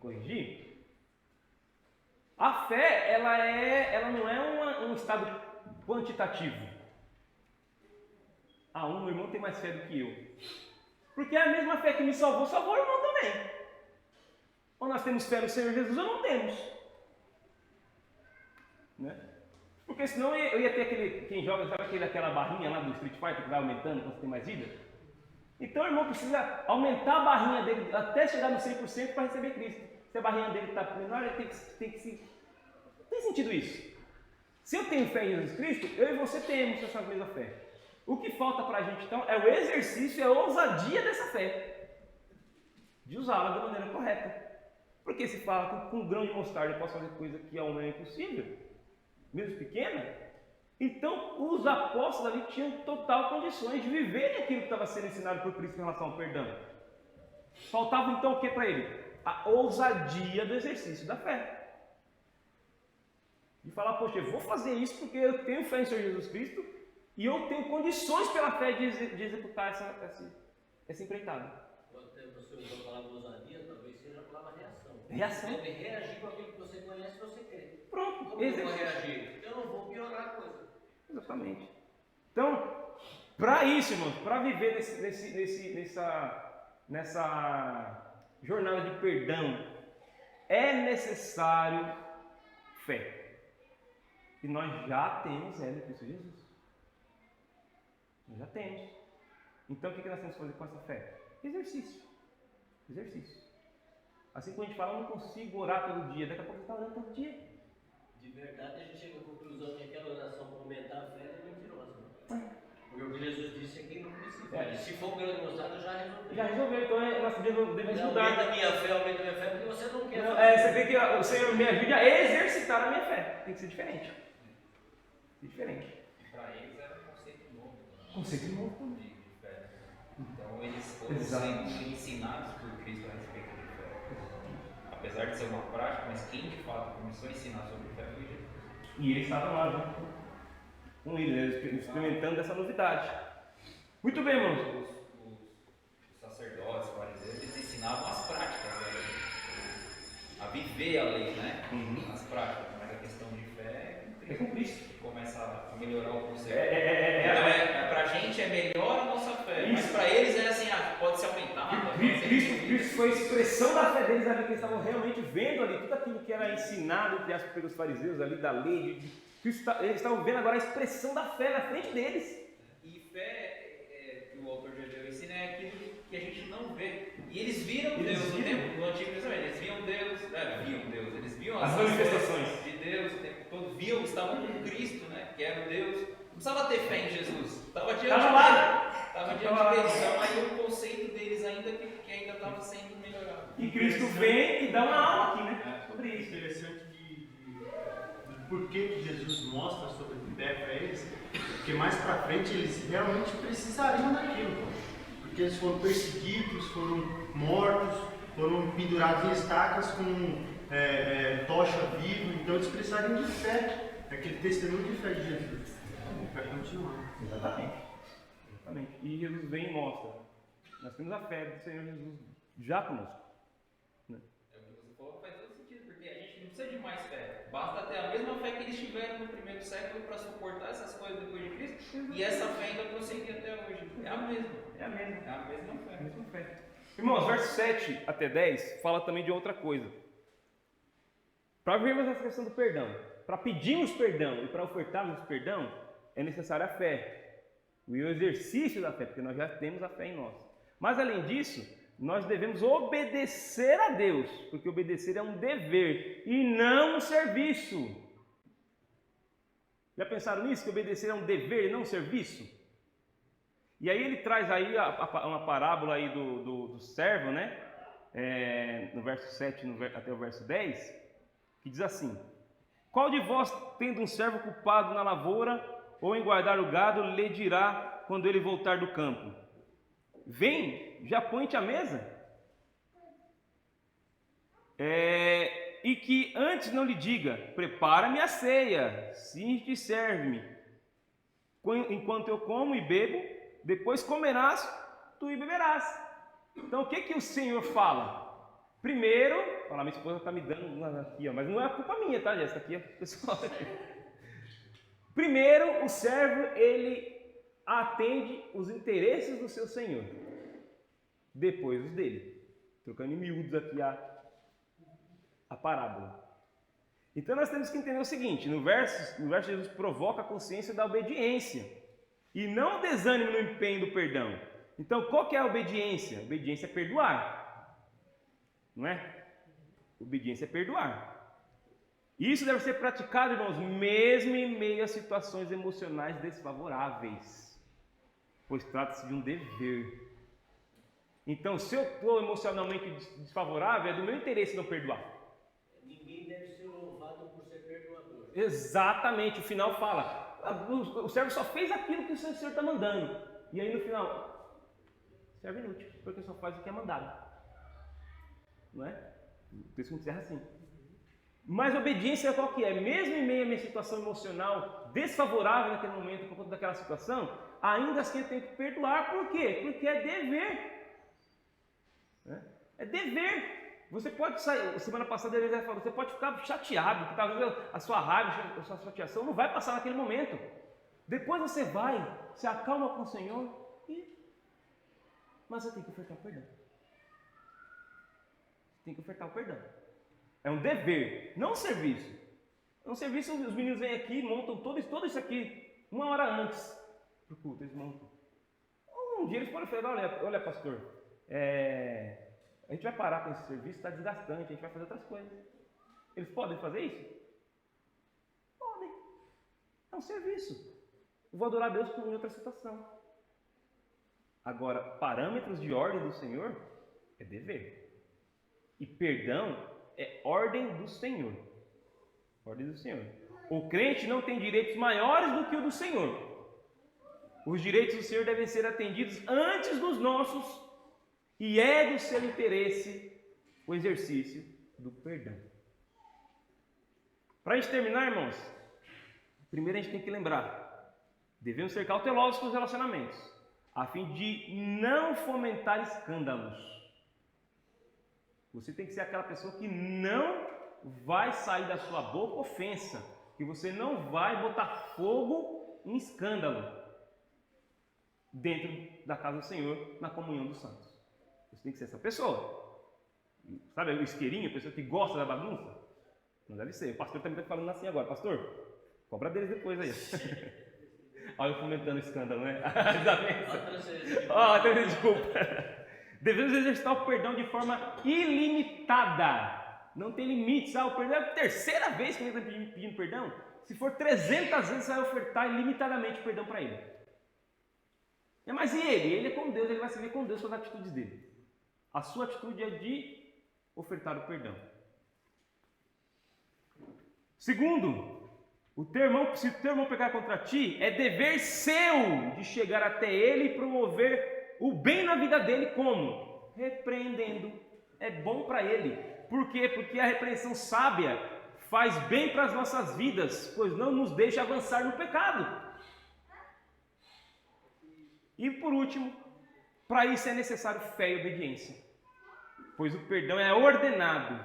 corrigir. A fé, ela não é um estado quantitativo. O irmão tem mais fé do que eu. Porque a mesma fé que me salvou o irmão também. Ou nós temos fé no Senhor Jesus ou não temos. Né? Porque senão eu ia ter quem joga, sabe aquela barrinha lá do Street Fighter que vai aumentando quando você tem mais vida? Então o irmão precisa aumentar a barrinha dele até chegar no 100% para receber Cristo. Se a barrinha dele está menor, ele tem que se... Tem sentido isso? Se eu tenho fé em Jesus Cristo, eu e você temos essa mesma fé. O que falta para a gente então é o exercício, é a ousadia dessa fé. De usá-la da maneira correta. Porque se fala que com um grão de mostarda eu posso fazer coisa que ao homem é impossível, mesmo pequena, então os apóstolos ali tinham total condições de viverem aquilo que estava sendo ensinado por Cristo em relação ao perdão. Faltava então o que para ele? A ousadia do exercício da fé. De falar, poxa, eu vou fazer isso porque eu tenho fé em Senhor Jesus Cristo e eu tenho condições pela fé de executar essa empreitada. Você usou a palavra ousadia, talvez seja a palavra reação. Reação? Você deve reagir com aquilo que você conhece e você crê. Pronto. Como eu vou reagir? Eu não vou piorar a coisa. Exatamente. Então, para isso, irmãos, para viver nessa jornada de perdão, é necessário fé. E nós já temos ela em Cristo Jesus. Nós já temos. Então, o que nós temos que fazer com essa fé? Exercício. Exercício. Assim como a gente fala, eu não consigo orar todo dia. Daqui a pouco você está orando todo dia. De verdade, a gente chega à conclusão que aquela oração para aumentar a fé é mentirosa. Né? Porque o que Jesus disse aqui não precisa. Se for um grande mostrado, já resolveu. Já resolveu, então nós devemos mudar. Aumenta a minha fé, porque você não quer. Você vê que o Senhor me ajude a exercitar a minha fé. Tem que ser diferente. Diferente. E para eles era um conceito novo. Conceito novo. De fé. Então eles foram sendo ensinados por Cristo a respeito de fé. Apesar de ser uma prática, mas quem de fato começou a ensinar sobre fé foi Jesus. E eles estavam lá junto com eles, experimentando essa novidade. Muito bem, irmãos. Os sacerdotes, os fariseus, eles ensinavam as práticas da lei. A viver a lei, né? As práticas. Mas a questão de fé É com Cristo. começa a melhorar o conceito. Então, pra gente é melhor a nossa fé, mas pra eles é assim, pode se aumentar. Cristo foi a expressão da fé deles ali, que eles estavam realmente vendo ali, tudo aquilo que era ensinado pelos fariseus ali, da lei, eles estavam vendo agora a expressão da fé na frente deles. E fé, que o autor de Hebreus ensina, é aquilo que a gente não vê. E eles viram Deus no Antigo Testamento, eles viam Deus, eles viam as manifestações de Deus o tempo todo, estavam com Cristo, né, que era o Deus. Não precisava ter fé em Jesus, estava diante deles. Então aí o conceito deles ainda que ainda estava sendo melhorado. E Cristo vem e dá uma aula aqui, né? Sobre isso. É interessante do porquê que Jesus mostra sobre fé para eles, porque mais para frente eles realmente precisariam daquilo, porque eles foram perseguidos, foram mortos, foram pendurados em estacas com tocha viva, então eles precisariam de fé, aquele testemunho de fé de Jesus. Vai continuar. Exatamente. E Jesus vem e mostra. Nós temos a fé do Senhor Jesus já conosco. Né? É o que você falou, faz todo sentido, porque a gente não precisa de mais fé. Basta ter a mesma fé que eles tiveram no primeiro século para suportar essas coisas depois de Cristo. E essa fé ainda prosseguir até hoje. É a mesma. É a mesma. É a mesma fé. Irmãos, versos 7 até 10 fala também de outra coisa. Para vermos essa questão do perdão, para pedirmos perdão e para ofertarmos perdão, é necessária a fé. E o exercício da fé, porque nós já temos a fé em nós. Mas além disso, nós devemos obedecer a Deus, porque obedecer é um dever e não um serviço. Já pensaram nisso? Que obedecer é um dever e não um serviço? E aí ele traz aí uma parábola aí do servo, né? No verso 7 até o verso 10, que diz assim: qual de vós, tendo um servo ocupado na lavoura ou em guardar o gado, lhe dirá quando ele voltar do campo: vem, já põe-te à mesa? E que antes não lhe diga: prepara-me a ceia, cinge-te e serve-me, enquanto eu como e bebo, depois comerás tu e beberás. Então o que o Senhor fala? Primeiro, olha, minha esposa está me dando aqui, ó, mas não é culpa minha, tá, Jéssica? Aqui é pessoal. Primeiro, o servo, ele atende os interesses do seu senhor. Depois os dele. Trocando em miúdos aqui a parábola. Então nós temos que entender o seguinte: no verso Jesus provoca a consciência da obediência e não o desânimo no empenho do perdão. Então qual que é a obediência? A obediência é perdoar. Não é? Obediência é perdoar. Isso deve ser praticado, irmãos, mesmo em meio a situações emocionais desfavoráveis, pois trata-se de um dever. Então, se eu estou emocionalmente desfavorável, é do meu interesse não perdoar. Ninguém deve ser louvado por ser perdoador. Exatamente, o final fala: o servo só fez aquilo que o Senhor está mandando. E aí no final, servo inútil, porque só faz o que é mandado. Não é? O texto encerra assim. Mas a obediência qual que é? Mesmo em meio à minha situação emocional desfavorável naquele momento, por conta daquela situação, ainda assim eu tenho que perdoar. Por quê? Porque é dever. É dever. Você pode sair, semana passada ele já falou, você pode ficar chateado, que talvez a sua raiva, a sua chateação não vai passar naquele momento. Depois você vai, se acalma com o Senhor mas você tem que ofertar o perdão. Tem que ofertar o perdão. É um dever, não um serviço. É um serviço, os meninos vêm aqui, montam todo isso aqui, 1 hora antes do culto, eles montam. Um dia eles podem falar: olha pastor, a gente vai parar com esse serviço, está desgastante, a gente vai fazer outras coisas. Eles podem fazer isso? Podem. É um serviço. Eu vou adorar a Deus em outra situação. Agora, parâmetros de ordem do Senhor é dever. E perdão é ordem do Senhor. Ordem do Senhor. O crente não tem direitos maiores do que o do Senhor. Os direitos do Senhor devem ser atendidos antes dos nossos, e é do seu interesse o exercício do perdão. Para a gente terminar, irmãos, primeiro a gente tem que lembrar: devemos ser cautelosos com os relacionamentos, a fim de não fomentar escândalos. Você tem que ser aquela pessoa que não vai sair da sua boca ofensa, que você não vai botar fogo em escândalo dentro da casa do Senhor, na comunhão dos santos. Você tem que ser essa pessoa. Sabe o isqueirinho, a pessoa que gosta da bagunça? Não deve ser. O pastor também está falando assim agora: pastor, cobra deles depois aí. Olha eu fomentando o escândalo, né? Desculpa. Devemos exercitar o perdão de forma ilimitada. Não tem limites. O perdão é a terceira vez que ele está pedindo perdão. Se for 300 vezes, você vai ofertar ilimitadamente perdão para ele. Mas e ele? Ele é com Deus, ele vai se ver com Deus com as atitudes dele. A sua atitude é de ofertar o perdão. Segundo, se o teu irmão pecar contra ti, é dever seu de chegar até ele e promover o bem na vida dele. Como? Repreendendo. É bom para ele. Por quê? Porque a repreensão sábia faz bem para as nossas vidas, pois não nos deixa avançar no pecado. E por último, para isso é necessário fé e obediência, pois o perdão é ordenado.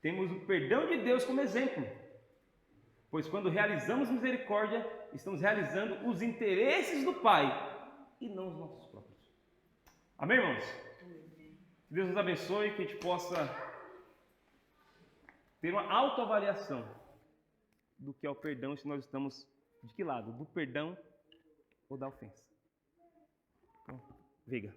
Temos o perdão de Deus como exemplo, pois quando realizamos misericórdia, estamos realizando os interesses do Pai e não os nossos próprios. Amém, irmãos? Que Deus nos abençoe, que a gente possa ter uma autoavaliação do que é o perdão, se nós estamos de que lado? Do perdão ou da ofensa? Então, Veiga.